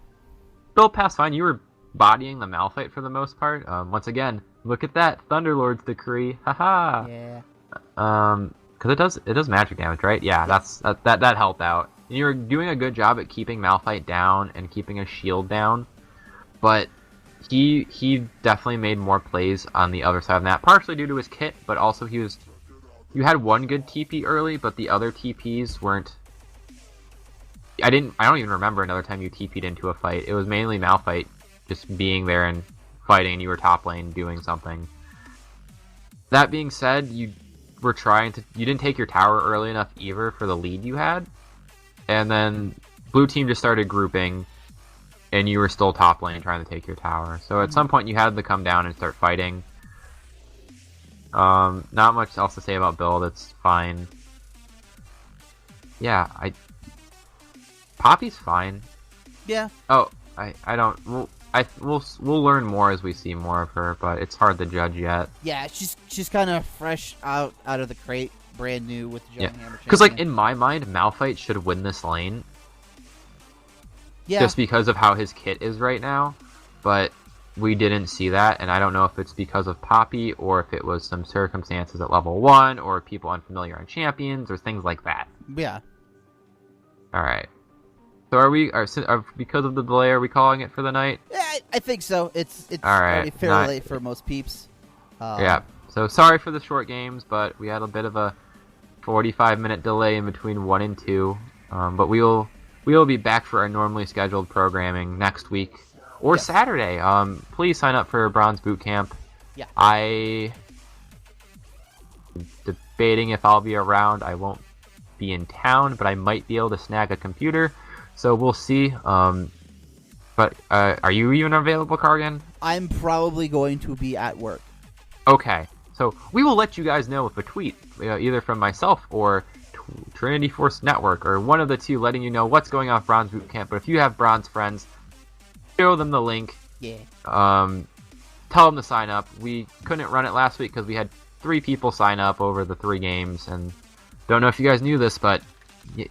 Build pass fine. You were bodying the Malphite for the most part. Once again, look at that Thunderlord's decree. Haha. Yeah. Because it does magic damage, right? Yeah, that helped out. And you were doing a good job at keeping Malphite down and keeping his shield down, but he definitely made more plays on the other side of that, partially due to his kit, but also you had one good TP early, but the other TPs weren't. I don't even remember another time you TP'd into a fight. It was mainly Malphite just being there and fighting, and you were top lane doing something. That being said, you didn't take your tower early enough either for the lead you had. And then blue team just started grouping, and you were still top lane trying to take your tower. So at some point you had to come down and start fighting. Not much else to say about build. It's fine. Yeah, Poppy's fine. Yeah. Oh, I don't. We'll learn more as we see more of her, but it's hard to judge yet. Yeah, she's kind of fresh out of the crate. Brand new with the Giant Hammer. Because, like, in my mind, Malphite should win this lane. Yeah. Just because of how his kit is right now. But we didn't see that, and I don't know if it's because of Poppy, or if it was some circumstances at level 1, or people unfamiliar on champions, or things like that. Yeah. Alright. So because of the delay, are we calling it for the night? Yeah, I think so. It's already already fairly late for most peeps. Yeah. So sorry for the short games, but we had a bit of a 45-minute delay in between 1 and 2. But we will be back for our normally scheduled programming next week or Saturday. Please sign up for Bronze Boot Camp. Yeah. I debating if I'll be around. I won't be in town, but I might be able to snag a computer. So we'll see. But are you even available, Cargen? I'm probably going to be at work. Okay. So we will let you guys know with a tweet, either from myself or Trinity Force Network, or one of the two, letting you know what's going on with Bronze Boot Camp. But if you have Bronze friends, show them the link. Yeah. Tell them to sign up. We couldn't run it last week because we had 3 people sign up over the 3 games, and don't know if you guys knew this, but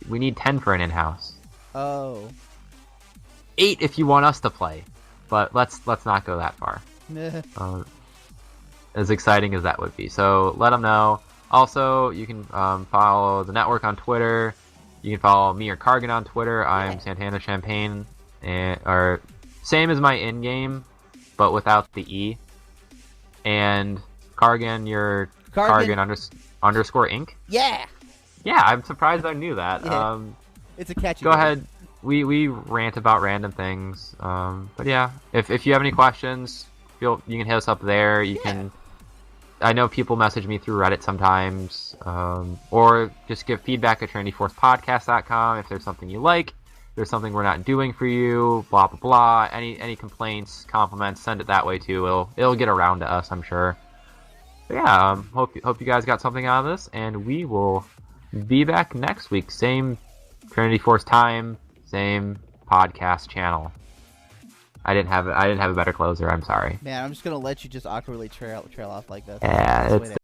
we need 10 for an in-house. Oh. 8 if you want us to play, but let's not go that far. As exciting as that would be. So let them know. Also, you can follow the network on Twitter. You can follow me or Cargen on Twitter. I'm Santana Champagne, or same as my in-game, but without the E. And Cargen, you're Cargen underscore Inc. Yeah. Yeah, I'm surprised I knew that. Yeah. It's a catchy. Go ahead. We rant about random things. But yeah, if you have any questions, you can hit us up there. You can. I know people message me through Reddit sometimes, or just give feedback at TrinityForcePodcast.com if there's something you like. there's something we're not doing for you, blah blah blah. Any complaints, compliments, send it that way too. It'll get around to us, I'm sure. But yeah, hope you guys got something out of this, and we will be back next week. Same Trinity Force time, same podcast channel. I didn't have a better closer. I'm sorry. Man, I'm just gonna let you just awkwardly trail off like this. Yeah, That's the way it's